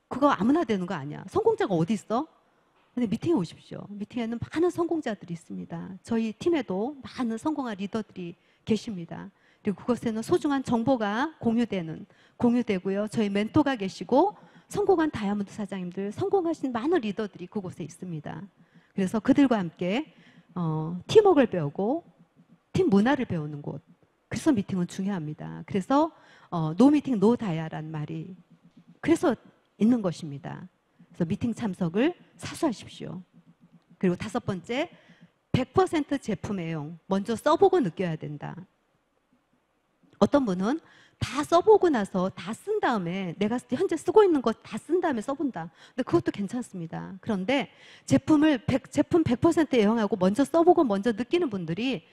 그거 아무나 되는 거 아니야. 성공자가 어디 있어? 근데 미팅에 오십시오. 미팅에는 많은 성공자들이 있습니다. 저희 팀에도 많은 성공한 리더들이 계십니다. 그리고 그것에는 소중한 정보가 공유되고요. 저희 멘토가 계시고 성공한 다이아몬드 사장님들, 성공하신 많은 리더들이 그곳에 있습니다. 그래서 그들과 함께 팀워크를 배우고 팀 문화를 배우는 곳. 그래서 미팅은 중요합니다. 그래서 노 미팅 노 다이아라는 말이 그래서 있는 것입니다. 그래서 미팅 참석을 사수하십시오. 그리고 5번째, 100% 제품 애용. 먼저 써보고 느껴야 된다. 어떤 분은 다 써보고 나서 다 쓴 다음에 내가 현재 쓰고 있는 것 다 쓴 다음에 써본다. 근데 그것도 괜찮습니다. 그런데 제품 100% 애용하고 먼저 써보고 먼저 느끼는 분들이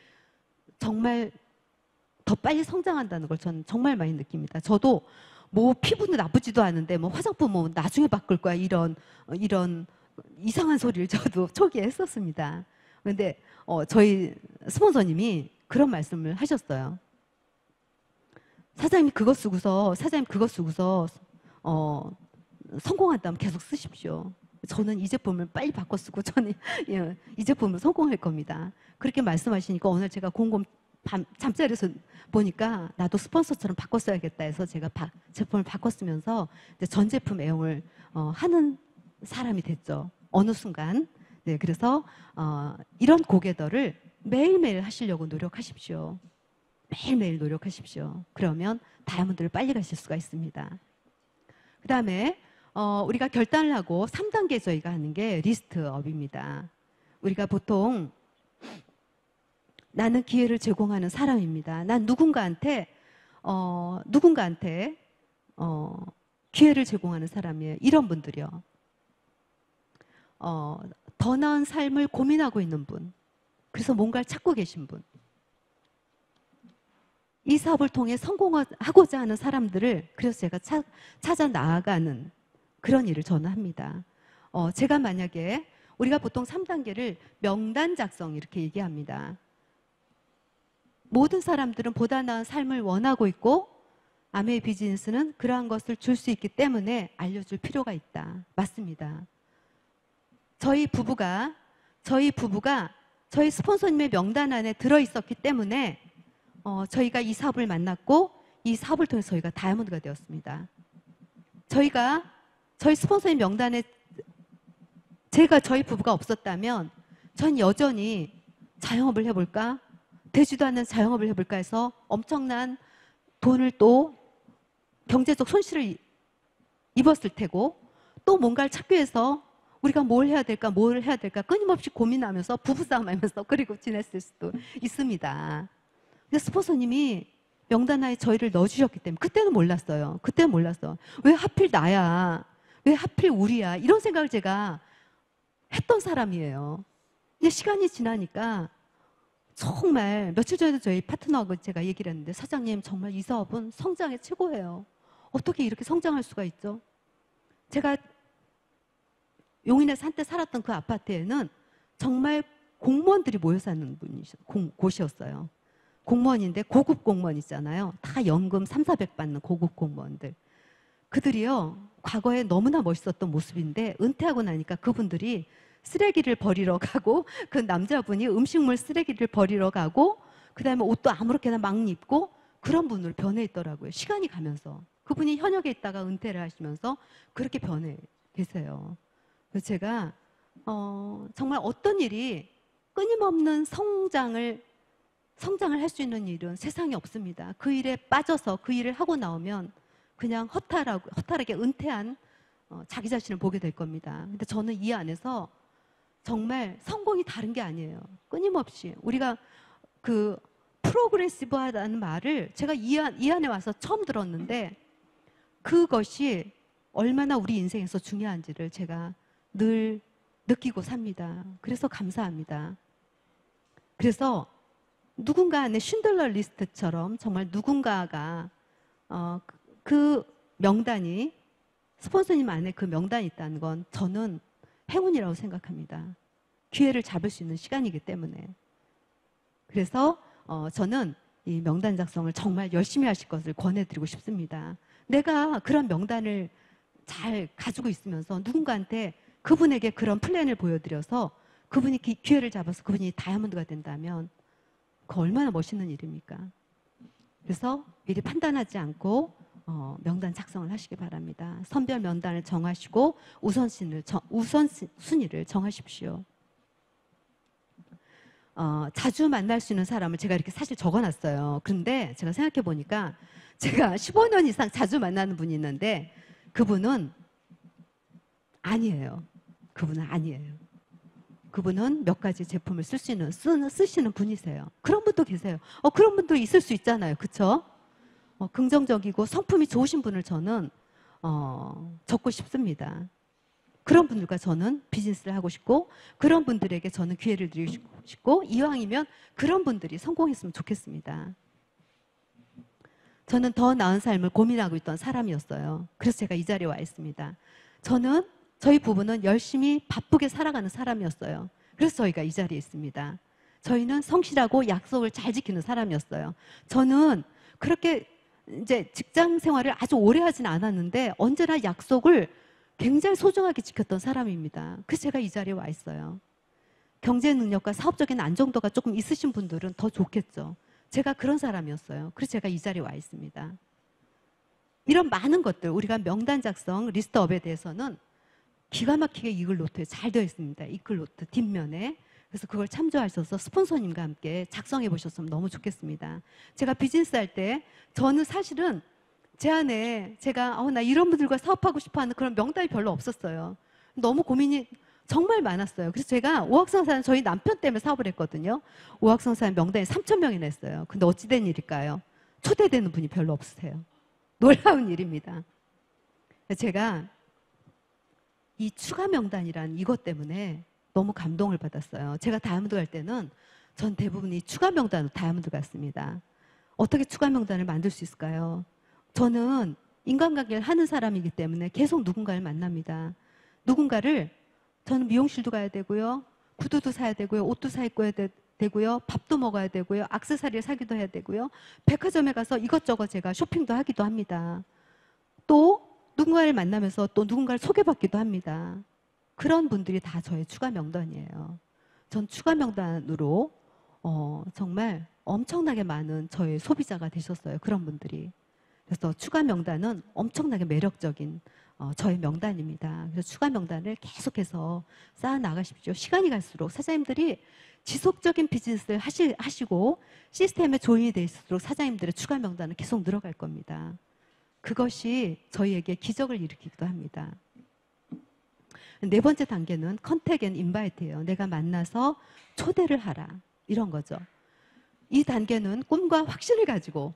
정말 더 빨리 성장한다는 걸 저는 정말 많이 느낍니다. 저도 뭐 피부는 나쁘지도 않은데 뭐 화장품 뭐 나중에 바꿀 거야 이런 이상한 소리를 저도 초기에 했었습니다. 그런데 저희 스폰서님이 그런 말씀을 하셨어요. 사장님 그거 쓰고서 성공한다면 계속 쓰십시오. 저는 이 제품을 빨리 바꿔 쓰고 저는 이 제품을 성공할 겁니다. 그렇게 말씀하시니까 오늘 제가 곰곰 잠자리에서 보니까 나도 스폰서처럼 바꿔 써야겠다 해서 제가 제품을 바꿔 쓰면서 이제 전 제품 애용을 하는 사람이 됐죠. 어느 순간. 네, 그래서 이런 고객들을 매일매일 하시려고 노력하십시오. 매일매일 노력하십시오. 그러면 다이아몬드를 빨리 가실 수가 있습니다. 그 다음에 우리가 결단을 하고 3단계 저희가 하는 게 리스트업입니다. 우리가 보통 나는 기회를 제공하는 사람입니다. 난 누군가한테 기회를 제공하는 사람이에요. 이런 분들이요. 더 나은 삶을 고민하고 있는 분. 그래서 뭔가를 찾고 계신 분. 이 사업을 통해 성공하고자 하는 사람들을 그래서 제가 찾아 나아가는 그런 일을 저는 합니다. 제가 만약에 우리가 보통 3단계를 명단 작성 이렇게 얘기합니다. 모든 사람들은 보다 나은 삶을 원하고 있고 아메이 비즈니스는 그러한 것을 줄 수 있기 때문에 알려줄 필요가 있다. 맞습니다. 저희 부부가 저희 스폰서님의 명단 안에 들어있었기 때문에 저희가 이 사업을 만났고 이 사업을 통해서 저희가 다이아몬드가 되었습니다. 저희 스폰서님 명단에 저희 부부가 없었다면 전 여전히 자영업을 해볼까? 되지도 않는 자영업을 해볼까 해서 엄청난 돈을 또 경제적 손실을 입었을 테고 또 뭔가를 찾기 위해서 우리가 뭘 해야 될까 끊임없이 고민하면서 부부싸움하면서 그리고 지냈을 수도 있습니다. 근데 스폰서님이 명단하에 저희를 넣어주셨기 때문에 그때는 몰랐어요. 그때는 몰랐어. 왜 하필 나야? 왜 하필 우리야? 이런 생각을 제가 했던 사람이에요. 근데 시간이 지나니까 정말 며칠 전에도 저희 파트너하고 제가 얘기를 했는데 사장님 정말 이 사업은 성장의 최고예요. 어떻게 이렇게 성장할 수가 있죠? 제가 용인에서 한때 살았던 그 아파트에는 정말 공무원들이 모여 사는 곳이었어요. 공무원인데 고급 공무원 있잖아요. 다 연금 3,400 받는 고급 공무원들. 그들이요, 과거에 너무나 멋있었던 모습인데 은퇴하고 나니까 그분들이 쓰레기를 버리러 가고 그 남자분이 음식물 쓰레기를 버리러 가고 그다음에 옷도 아무렇게나 막 입고 그런 분으로 변해 있더라고요. 시간이 가면서. 그분이 현역에 있다가 은퇴를 하시면서 그렇게 변해 계세요. 그래서 제가 정말 어떤 일이 끊임없는 성장을 할 수 있는 일은 세상에 없습니다. 그 일에 빠져서 그 일을 하고 나오면 그냥 허탈하게 은퇴한 자기 자신을 보게 될 겁니다. 근데 저는 이 안에서 정말 성공이 다른 게 아니에요. 끊임없이 우리가 그 프로그레시브하다는 말을 제가 이 안에 와서 처음 들었는데 그것이 얼마나 우리 인생에서 중요한지를 제가 늘 느끼고 삽니다. 그래서 감사합니다. 그래서 누군가 안에 쉰들러 리스트처럼 정말 누군가가 그 명단이 스폰서님 안에 그 명단이 있다는 건 저는 행운이라고 생각합니다. 기회를 잡을 수 있는 시간이기 때문에. 그래서 저는 이 명단 작성을 정말 열심히 하실 것을 권해드리고 싶습니다. 내가 그런 명단을 잘 가지고 있으면서 누군가한테 그분에게 그런 플랜을 보여드려서 그분이 기회를 잡아서 그분이 다이아몬드가 된다면 그 얼마나 멋있는 일입니까? 그래서 미리 판단하지 않고 명단 작성을 하시기 바랍니다. 선별 명단을 정하시고 우선순위를 정하십시오. 자주 만날 수 있는 사람을 제가 이렇게 사실 적어놨어요. 그런데 제가 생각해 보니까 제가 15년 이상 자주 만나는 분이 있는데 그분은 아니에요. 그분은 몇 가지 제품을 쓰시는 분이세요. 그런 분도 계세요. 그런 분도 있을 수 있잖아요. 그렇죠? 긍정적이고 성품이 좋으신 분을 저는 적고 싶습니다. 그런 분들과 저는 비즈니스를 하고 싶고 그런 분들에게 저는 기회를 드리고 싶고 이왕이면 그런 분들이 성공했으면 좋겠습니다. 저는 더 나은 삶을 고민하고 있던 사람이었어요. 그래서 제가 이 자리에 와 있습니다. 저희 부부는 열심히 바쁘게 살아가는 사람이었어요. 그래서 저희가 이 자리에 있습니다. 저희는 성실하고 약속을 잘 지키는 사람이었어요. 저는 그렇게 이제 직장 생활을 아주 오래 하진 않았는데 언제나 약속을 굉장히 소중하게 지켰던 사람입니다. 그래서 제가 이 자리에 와 있어요. 경제 능력과 사업적인 안정도가 조금 있으신 분들은 더 좋겠죠. 제가 그런 사람이었어요. 그래서 제가 이 자리에 와 있습니다. 이런 많은 것들, 우리가 명단 작성, 리스트업에 대해서는 기가 막히게 이글노트에 잘 되어 있습니다. 이글노트 뒷면에. 그래서 그걸 참조하셔서 스폰서님과 함께 작성해 보셨으면 너무 좋겠습니다. 제가 비즈니스 할 때 저는 사실은 제 안에 제가 나 이런 분들과 사업하고 싶어하는 그런 명단이 별로 없었어요. 너무 고민이 정말 많았어요. 그래서 제가 오학성사는 저희 남편 때문에 사업을 했거든요. 오학성사는 명단이 3,000명이나 했어요. 근데 어찌된 일일까요? 초대되는 분이 별로 없으세요. 놀라운 일입니다. 제가 이 추가 명단이란 이것 때문에 너무 감동을 받았어요. 제가 다이아몬드 갈 때는 전 대부분 이 추가 명단으로 다이아몬드 갔습니다. 어떻게 추가 명단을 만들 수 있을까요? 저는 인간관계를 하는 사람이기 때문에 계속 누군가를 만납니다. 저는 미용실도 가야 되고요. 구두도 사야 되고요. 옷도 사 입고 해야 되고요. 밥도 먹어야 되고요. 액세서리를 사기도 해야 되고요. 백화점에 가서 이것저것 제가 쇼핑도 하기도 합니다. 또 누군가를 만나면서 또 누군가를 소개받기도 합니다. 그런 분들이 다 저의 추가 명단이에요. 전 추가 명단으로 정말 엄청나게 많은 저의 소비자가 되셨어요. 그런 분들이. 그래서 추가 명단은 엄청나게 매력적인 저의 명단입니다. 그래서 추가 명단을 계속해서 쌓아 나가십시오. 시간이 갈수록 사장님들이 지속적인 비즈니스를 하시고 시스템에 조인이 돼 있을수록 사장님들의 추가 명단은 계속 늘어갈 겁니다. 그것이 저희에게 기적을 일으키기도 합니다. 네 번째 단계는 컨택 앤 인바이트예요. 내가 만나서 초대를 하라. 이런 거죠. 이 단계는 꿈과 확신을 가지고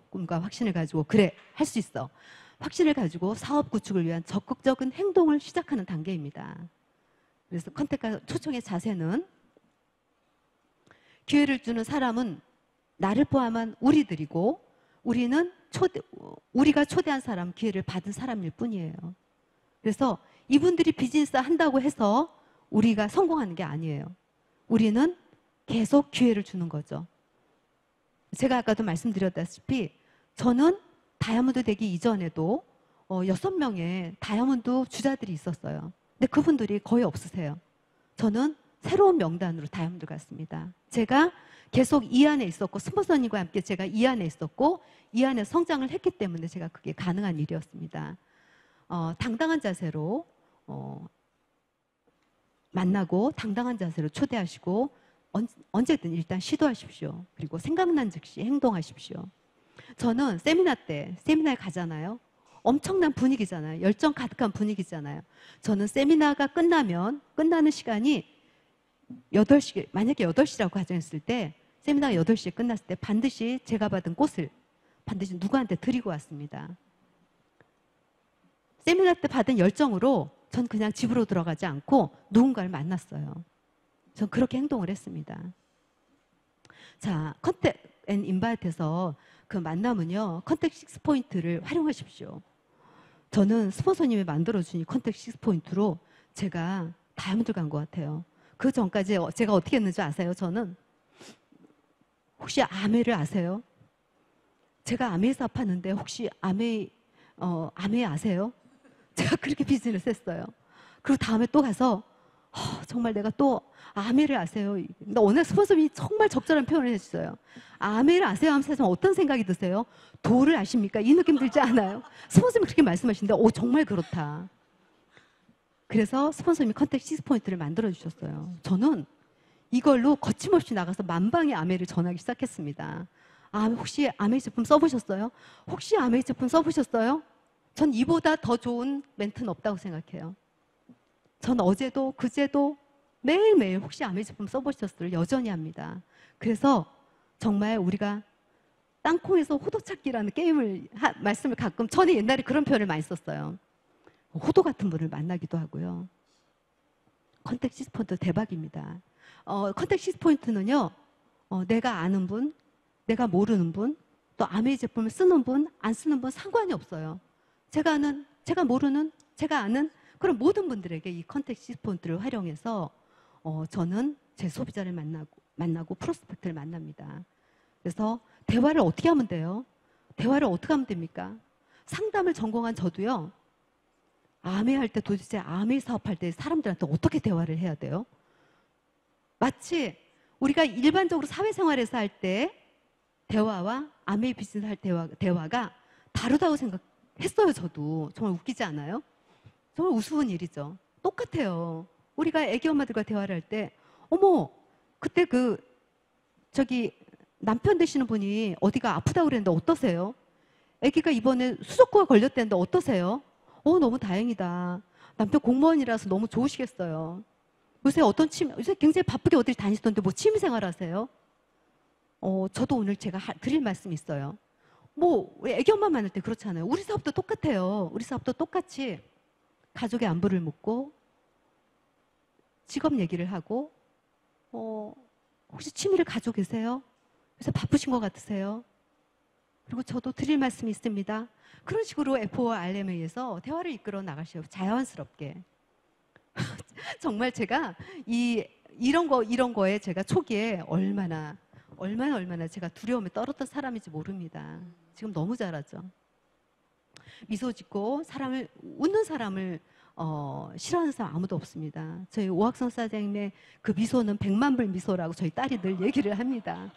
그래, 할 수 있어. 확신을 가지고 사업 구축을 위한 적극적인 행동을 시작하는 단계입니다. 그래서 컨택과 초청의 자세는 기회를 주는 사람은 나를 포함한 우리들이고 우리가 초대한 사람, 기회를 받은 사람일 뿐이에요. 그래서 이분들이 비즈니스 한다고 해서 우리가 성공하는 게 아니에요. 우리는 계속 기회를 주는 거죠. 제가 아까도 말씀드렸다시피 저는 다이아몬드 되기 이전에도 6명의 다이아몬드 주자들이 있었어요. 근데 그분들이 거의 없으세요. 저는 새로운 명단으로 다이아몬드 갔습니다. 제가 계속 이 안에 있었고 스폰서님과 함께 제가 이 안에 있었고 이 안에 성장을 했기 때문에 제가 그게 가능한 일이었습니다. 당당한 자세로 만나고 당당한 자세로 초대하시고 언제든 일단 시도하십시오. 그리고 생각난 즉시 행동하십시오. 저는 세미나에 가잖아요. 엄청난 분위기잖아요. 열정 가득한 분위기잖아요. 저는 세미나가 끝나는 시간이 8시, 만약에 8시라고 가정했을 때 세미나가 8시에 끝났을 때 반드시 제가 받은 꽃을 반드시 누구한테 드리고 왔습니다. 세미나 때 받은 열정으로 전 그냥 집으로 들어가지 않고 누군가를 만났어요. 전 그렇게 행동을 했습니다. 자, 컨택 앤 인바이트에서 그 만남은요, 컨택 6포인트를 활용하십시오. 저는 스폰서님이 만들어준 이 컨택 6포인트로 제가 다이아몬드 간 것 같아요. 그 전까지 제가 어떻게 했는지 아세요? 저는 혹시 아메이를 아세요? 제가 아메이 사업하는데 혹시 아메이 아세요? 제가 그렇게 비즈니스 했어요. 그리고 다음에 또 가서 정말 내가 또 아메이를 아세요? 근데 어느 스폰서님이 정말 적절한 표현을 해주어요. 아메이를 아세요? 하면서 어떤 생각이 드세요? 도를 아십니까? 이 느낌 들지 않아요? 스폰서님이 그렇게 말씀하시는데 정말 그렇다. 그래서 스폰서님이 컨택 6포인트를 만들어주셨어요. 저는 이걸로 거침없이 나가서 만방의 아메이를 전하기 시작했습니다. 혹시 아메이 제품 써보셨어요? 혹시 아메이 제품 써보셨어요? 전 이보다 더 좋은 멘트는 없다고 생각해요. 전 어제도 그제도 매일매일 혹시 아메이 제품 써보셨어요? 여전히 합니다. 그래서 정말 우리가 땅콩에서 호도 찾기라는 말씀을 가끔 저는 옛날에 그런 표현을 많이 썼어요. 호도 같은 분을 만나기도 하고요. 컨택 6포인트 대박입니다. 컨택 6포인트는요, 내가 아는 분, 내가 모르는 분, 또 아메이 제품을 쓰는 분, 안 쓰는 분 상관이 없어요. 제가 아는, 제가 모르는, 제가 아는 그런 모든 분들에게 이 컨택 6포인트를 활용해서 저는 제 소비자를 만나고 프로스펙트를 만납니다. 그래서 대화를 어떻게 하면 돼요? 대화를 어떻게 하면 됩니까? 상담을 전공한 저도요, 아메이 할 때 도대체 아메이 사업할 때 사람들한테 어떻게 대화를 해야 돼요? 마치 우리가 일반적으로 사회생활에서 할 때 대화와 아메이 비즈니스 할 대화가 다르다고 생각했어요. 저도. 정말 웃기지 않아요? 정말 우스운 일이죠. 똑같아요. 우리가 애기 엄마들과 대화를 할 때 어머 그때 남편 되시는 분이 어디가 아프다고 그랬는데 어떠세요? 애기가 이번에 수족구가 걸렸다는데 어떠세요? 너무 다행이다. 남편 공무원이라서 너무 좋으시겠어요. 요새 굉장히 바쁘게 어딜 다니시던데 뭐 취미생활 하세요? 저도 오늘 제가 드릴 말씀이 있어요. 애기 엄마 만날 때 그렇잖아요. 우리 사업도 똑같아요. 우리 사업도 똑같이 가족의 안부를 묻고 직업 얘기를 하고 혹시 취미를 가지고 계세요? 요새 바쁘신 것 같으세요? 그리고 저도 드릴 말씀이 있습니다. 그런 식으로 F5와 RMA에서 대화를 이끌어 나가셔요. 자연스럽게. 정말 제가 이런 거에 제가 초기에 얼마나 제가 두려움에 떨었던 사람인지 모릅니다. 지금 너무 잘하죠. 미소 짓고 웃는 사람을 싫어하는 사람 아무도 없습니다. 저희 오학성 사장님의 그 미소는 100만 불 미소라고 저희 딸이 늘 얘기를 합니다.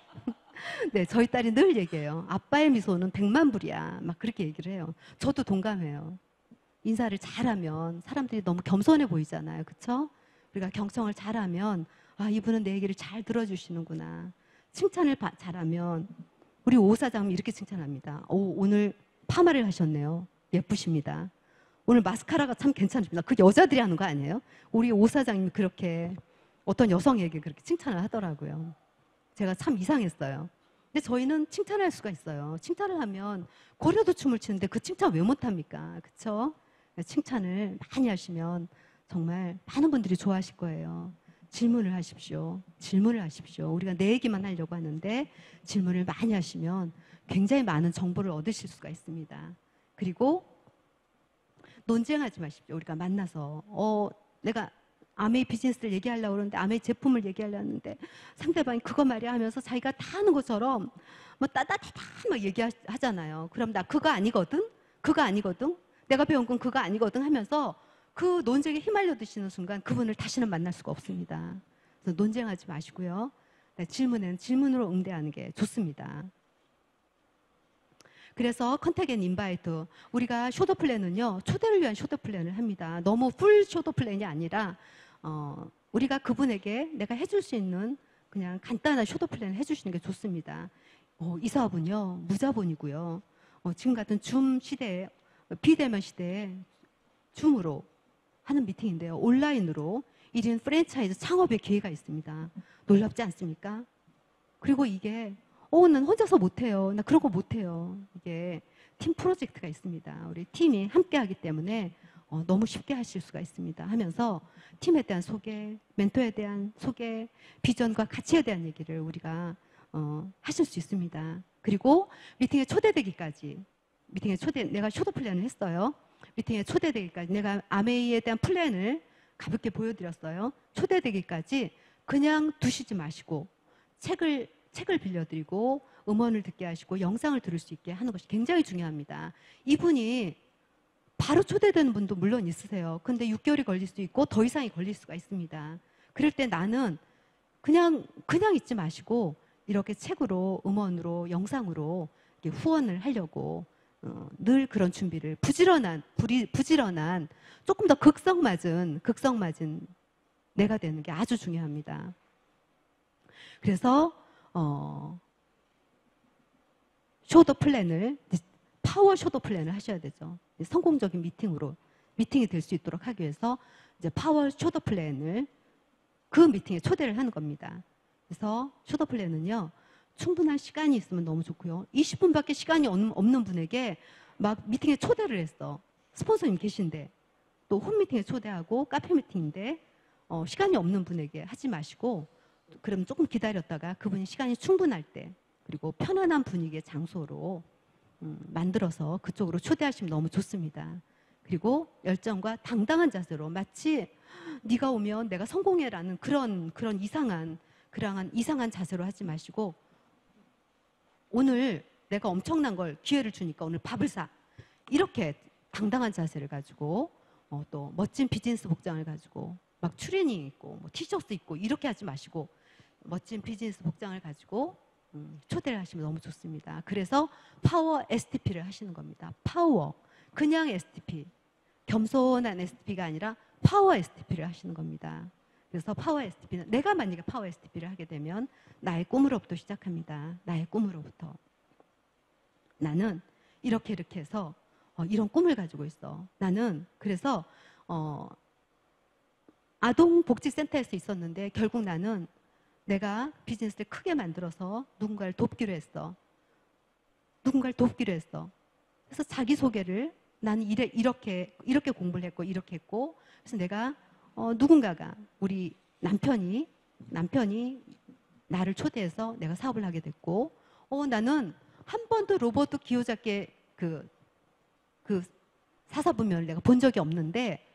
네, 저희 딸이 늘 얘기해요. 아빠의 미소는 100만 불이야. 막 그렇게 얘기를 해요. 저도 동감해요. 인사를 잘하면 사람들이 너무 겸손해 보이잖아요. 그렇죠? 우리가 경청을 잘하면 이분은 내 얘기를 잘 들어주시는구나. 칭찬을 잘하면 우리 오 사장님 이렇게 칭찬합니다. 오늘 파마를 하셨네요. 예쁘십니다. 오늘 마스카라가 참 괜찮습니다. 그 여자들이 하는 거 아니에요? 우리 오 사장님이 그렇게 어떤 여성에게 그렇게 칭찬을 하더라고요. 제가 참 이상했어요. 근데 저희는 칭찬할 수가 있어요. 칭찬을 하면 고려도 춤을 추는데 그 칭찬 왜 못합니까? 그쵸? 칭찬을 많이 하시면 정말 많은 분들이 좋아하실 거예요. 질문을 하십시오. 질문을 하십시오. 우리가 내 얘기만 하려고 하는데 질문을 많이 하시면 굉장히 많은 정보를 얻으실 수가 있습니다. 그리고 논쟁하지 마십시오. 우리가 만나서 내가 아메이 비즈니스를 얘기하려고 그러는데 아메이 제품을 얘기하려고 하는데 상대방이 그거 말이야 하면서 자기가 다 하는 것처럼 뭐 따다다다 막 얘기하잖아요. 그럼 나 그거 아니거든? 그거 아니거든? 내가 배운 건 그거 아니거든 하면서 그 논쟁에 휘말려 드시는 순간 그분을 다시는 만날 수가 없습니다. 그래서 논쟁하지 마시고요. 질문에는 질문으로 응대하는 게 좋습니다. 그래서 컨택 앤 인바이트, 우리가 쇼더 플랜은요 초대를 위한 쇼더 플랜을 합니다. 너무 풀 쇼더 플랜이 아니라 우리가 그분에게 내가 해줄 수 있는 그냥 간단한 쇼더 플랜을 해주시는 게 좋습니다. 이 사업은요 무자본이고요. 지금 같은 줌 시대에 비대면 시대에 줌으로 하는 미팅인데요. 온라인으로 1인 프랜차이즈 창업의 기회가 있습니다. 놀랍지 않습니까? 그리고 이게 난 혼자서 못해요. 나 그런 거 못해요. 이게 팀 프로젝트가 있습니다. 우리 팀이 함께 하기 때문에 너무 쉽게 하실 수가 있습니다. 하면서 팀에 대한 소개, 멘토에 대한 소개, 비전과 가치에 대한 얘기를 우리가 하실 수 있습니다. 그리고 미팅에 초대되기까지, 내가 쇼더 플랜을 했어요. 미팅에 초대되기까지 내가 아메이에 대한 플랜을 가볍게 보여드렸어요. 초대되기까지 그냥 두시지 마시고 책을 빌려드리고 음원을 듣게 하시고 영상을 들을 수 있게 하는 것이 굉장히 중요합니다. 이분이 바로 초대되는 분도 물론 있으세요. 근데 6개월이 걸릴 수 있고 더 이상이 걸릴 수가 있습니다. 그럴 때 나는 그냥 잊지 마시고 이렇게 책으로, 음원으로, 영상으로 이렇게 후원을 하려고 늘 그런 준비를 부지런한 조금 더 극성맞은 내가 되는 게 아주 중요합니다. 그래서 쇼더 플랜을, 파워 쇼더 플랜을 하셔야 되죠. 성공적인 미팅이 될 수 있도록 하기 위해서 이제 파워 쇼더 플랜을 그 미팅에 초대를 하는 겁니다. 그래서 쇼더 플랜은요 충분한 시간이 있으면 너무 좋고요. 20분밖에 시간이 없는 분에게 막 미팅에 초대를 했어. 스폰서님 계신데 또 홈미팅에 초대하고 카페 미팅인데 시간이 없는 분에게 하지 마시고 그럼 조금 기다렸다가 그분이 시간이 충분할 때 그리고 편안한 분위기의 장소로 만들어서 그쪽으로 초대하시면 너무 좋습니다. 그리고 열정과 당당한 자세로 마치 네가 오면 내가 성공해라는 그런 이상한 자세로 하지 마시고 오늘 내가 엄청난 걸 기회를 주니까 오늘 밥을 사. 이렇게 당당한 자세를 가지고 또 멋진 비즈니스 복장을 가지고 막 추리닝 입고 뭐 티셔츠 입고 이렇게 하지 마시고 멋진 비즈니스 복장을 가지고 초대를 하시면 너무 좋습니다. 그래서 파워 STP를 하시는 겁니다. 파워. 그냥 STP. 겸손한 STP가 아니라 파워 STP를 하시는 겁니다. 그래서 파워 STP는 내가 만약에 파워 STP를 하게 되면 나의 꿈으로부터 시작합니다. 나의 꿈으로부터. 나는 이렇게 해서 이런 꿈을 가지고 있어. 나는 그래서 아동복지센터에서 있었는데 결국 나는 내가 비즈니스를 크게 만들어서 누군가를 돕기로 했어. 그래서 자기소개를 나는 이렇게 공부를 했고 이렇게 했고 그래서 내가 누군가가 우리 남편이 나를 초대해서 내가 사업을 하게 됐고 나는 한 번도 로봇 기호잡기 그 사사분면을 내가 본 적이 없는데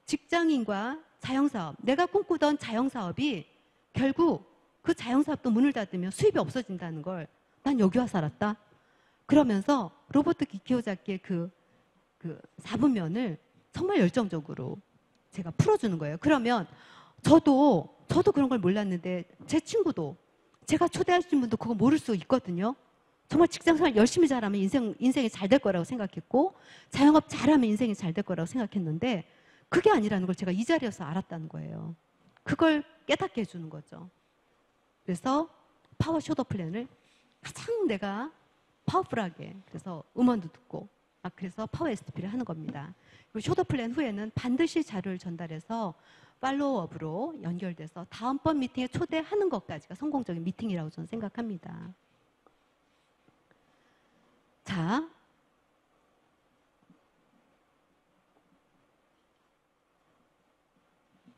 직장인과 자영사업, 내가 꿈꾸던 자영사업이 결국 그 자영사업도 문을 닫으면 수입이 없어진다는 걸 난 여기 와서 알았다. 그러면서 로봇 기호잡기의 그 사분면을 정말 열정적으로 제가 풀어주는 거예요. 그러면 저도 그런 걸 몰랐는데 제 친구도 제가 초대하신 분도 그거 모를 수 있거든요. 정말 직장생활 열심히 잘하면 인생이 잘 될 거라고 생각했고 자영업 잘하면 인생이 잘 될 거라고 생각했는데 그게 아니라는 걸 제가 이 자리에서 알았다는 거예요. 그걸 깨닫게 해주는 거죠. 그래서 파워 쇼더 플랜을 가장 내가 파워풀하게 그래서 음원도 듣고 그래서 파워 STP를 하는 겁니다. 그리고 쇼더 플랜 후에는 반드시 자료를 전달해서 팔로우업으로 연결돼서 다음번 미팅에 초대하는 것까지가 성공적인 미팅이라고 저는 생각합니다. 자,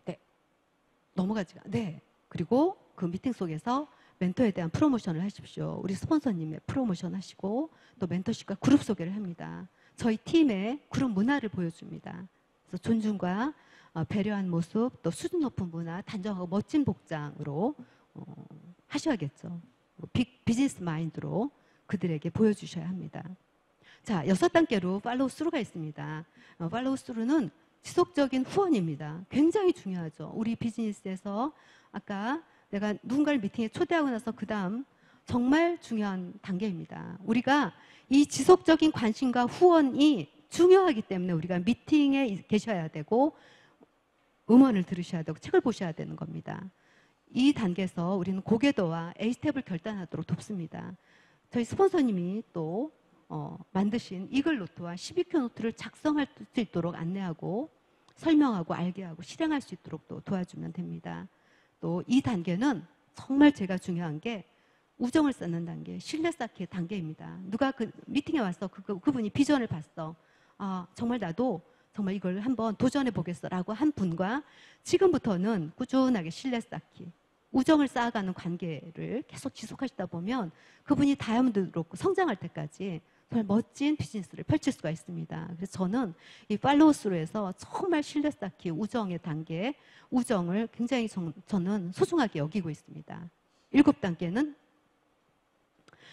네, 넘어가지가. 네, 그리고 그 미팅 속에서 멘토에 대한 프로모션을 하십시오. 우리 스폰서님의 프로모션 하시고 또 멘토십과 그룹 소개를 합니다. 저희 팀의 그룹 문화를 보여줍니다. 그래서 존중과 배려한 모습, 또 수준 높은 문화, 단정하고 멋진 복장으로 하셔야겠죠. 비즈니스 마인드로 그들에게 보여주셔야 합니다. 자, 6단계로 팔로우 스루가 있습니다. 팔로우 스루는 지속적인 후원입니다. 굉장히 중요하죠. 우리 비즈니스에서 아까 내가 누군가를 미팅에 초대하고 나서 그 다음 정말 중요한 단계입니다. 우리가 이 지속적인 관심과 후원이 중요하기 때문에 우리가 미팅에 계셔야 되고 음원을 들으셔야 되고 책을 보셔야 되는 겁니다. 이 단계에서 우리는 고궤도와 A스텝을 결단하도록 돕습니다. 저희 스폰서님이 또 만드신 이글 노트와 12큐 노트를 작성할 수 있도록 안내하고 설명하고 알게 하고 실행할 수 있도록 또 도와주면 됩니다. 또 이 단계는 정말 제가 중요한 게 우정을 쌓는 단계, 신뢰 쌓기의 단계입니다. 누가 그 미팅에 와서 그분이 비전을 봤어. 정말 나도 정말 이걸 한번 도전해 보겠어라고 한 분과 지금부터는 꾸준하게 신뢰 쌓기, 우정을 쌓아가는 관계를 계속 지속하시다 보면 그분이 다이아몬드로 성장할 때까지 정말 멋진 비즈니스를 펼칠 수가 있습니다. 그래서 저는 이 팔로우스루에서 정말 신뢰 쌓기, 우정의 단계, 우정을 굉장히 저는 소중하게 여기고 있습니다. 7단계는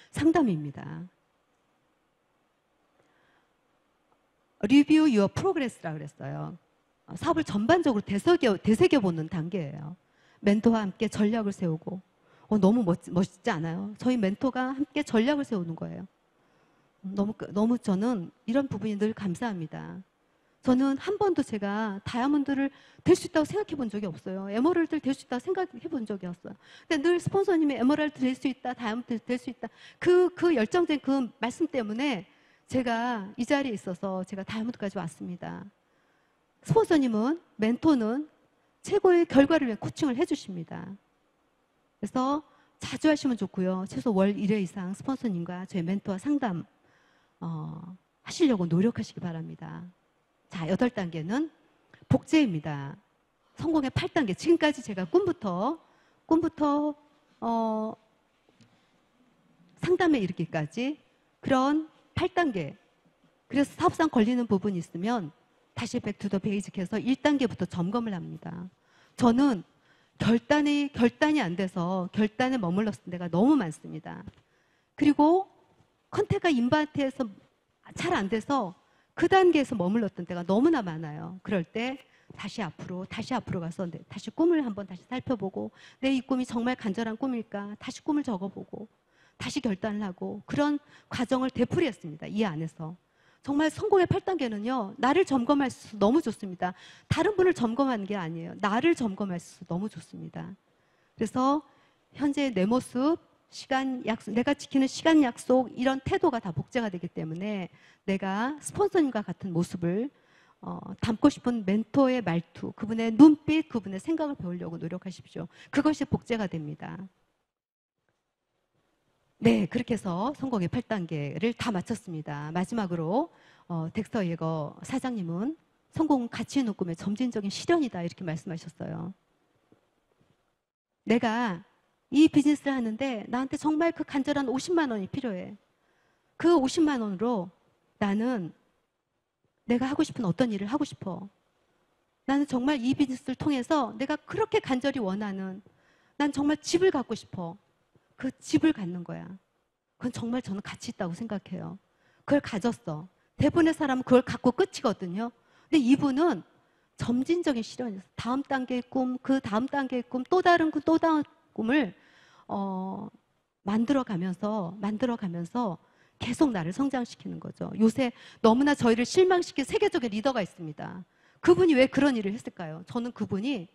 상담입니다. 리뷰 유어 프로그레스라고 그랬어요. 사업을 전반적으로 되새겨보는 단계예요. 멘토와 함께 전략을 세우고 너무 멋있지 않아요? 저희 멘토가 함께 전략을 세우는 거예요. 너무 저는 이런 부분이 늘 감사합니다. 저는 한 번도 제가 다이아몬드를 될 수 있다고 생각해 본 적이 없어요. 에메랄드를 될 수 있다고 생각해 본 적이 없어요. 근데 늘 스폰서님이 에메랄드 될 수 있다, 다이아몬드 될 수 있다. 그 열정적인 그 말씀 때문에 제가 이 자리에 있어서 제가 다이아몬드까지 왔습니다. 스폰서님은, 멘토는 최고의 결과를 위한 코칭을 해주십니다. 그래서 자주 하시면 좋고요. 최소 월 1회 이상 스폰서님과 저희 멘토와 상담 하시려고 노력하시기 바랍니다. 자, 8단계는 복제입니다. 성공의 8단계. 지금까지 제가 꿈부터 상담에 이르기까지 그런 8단계. 그래서 사업상 걸리는 부분이 있으면 다시 백투더 베이직해서 1단계부터 점검을 합니다. 저는 결단이 안 돼서 결단에 머물렀을 때가 너무 많습니다. 그리고 컨택과 인바트에서 잘 안 돼서 그 단계에서 머물렀던 때가 너무나 많아요. 그럴 때 다시 앞으로 가서 다시 꿈을 한번 다시 살펴보고 내 이 꿈이 정말 간절한 꿈일까? 다시 꿈을 적어보고 다시 결단을 하고 그런 과정을 되풀이했습니다. 이 안에서. 정말 성공의 8단계는요. 나를 점검할 수 너무 좋습니다. 다른 분을 점검하는 게 아니에요. 나를 점검할 수 너무 좋습니다. 그래서 현재 내 모습, 시간 약속, 내가 지키는 시간 약속 이런 태도가 다 복제가 되기 때문에 내가 스폰서님과 같은 모습을 담고 싶은 멘토의 말투, 그분의 눈빛, 그분의 생각을 배우려고 노력하십시오. 그것이 복제가 됩니다. 네, 그렇게 해서 성공의 8단계를 다 마쳤습니다. 마지막으로 덱스터 예거 사장님은 성공은 가치 있는 꿈의 점진적인 실현이다 이렇게 말씀하셨어요. 내가 이 비즈니스를 하는데 나한테 정말 그 간절한 50만 원이 필요해. 그 50만 원으로 나는 내가 하고 싶은 어떤 일을 하고 싶어. 나는 정말 이 비즈니스를 통해서 내가 그렇게 간절히 원하는 난 정말 집을 갖고 싶어. 그 집을 갖는 거야. 그건 정말 저는 가치 있다고 생각해요. 그걸 가졌어. 대부분의 사람은 그걸 갖고 끝이거든요. 근데 이분은 점진적인 실현이었어요. 다음 단계의 꿈, 그 다음 단계의 꿈, 또 다른 꿈을 만들어가면서 계속 나를 성장시키는 거죠. 요새 너무나 저희를 실망시킨 세계적인 리더가 있습니다. 그분이 왜 그런 일을 했을까요? 저는 그분이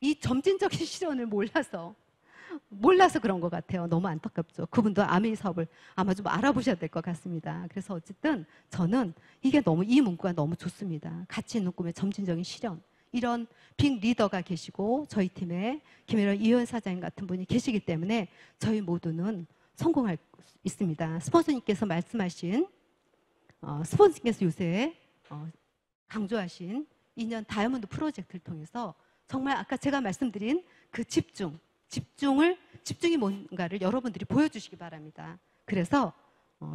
이 점진적인 실현을 몰라서 몰라서 그런 것 같아요. 너무 안타깝죠. 그분도 아메이 사업을 아마 좀 알아보셔야 될 것 같습니다. 그래서 어쨌든 저는 이게 너무 이 문구가 너무 좋습니다. 가치 있는 꿈의 점진적인 실현. 이런 빅 리더가 계시고 저희 팀에 김혜련 이현 사장님 같은 분이 계시기 때문에 저희 모두는 성공할 수 있습니다. 스폰서님께서 말씀하신 스폰서님께서 요새 강조하신 2년 다이아몬드 프로젝트를 통해서 정말 아까 제가 말씀드린 그 집중이 뭔가를 여러분들이 보여주시기 바랍니다. 그래서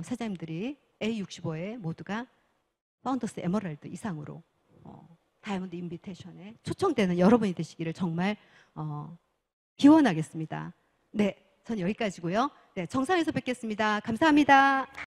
사장님들이 A65에 모두가 파운더스 에머랄드 이상으로 다이아몬드 인비테이션에 초청되는 여러분이 되시기를 정말 기원하겠습니다. 네, 전 여기까지고요. 네, 정상에서 뵙겠습니다. 감사합니다.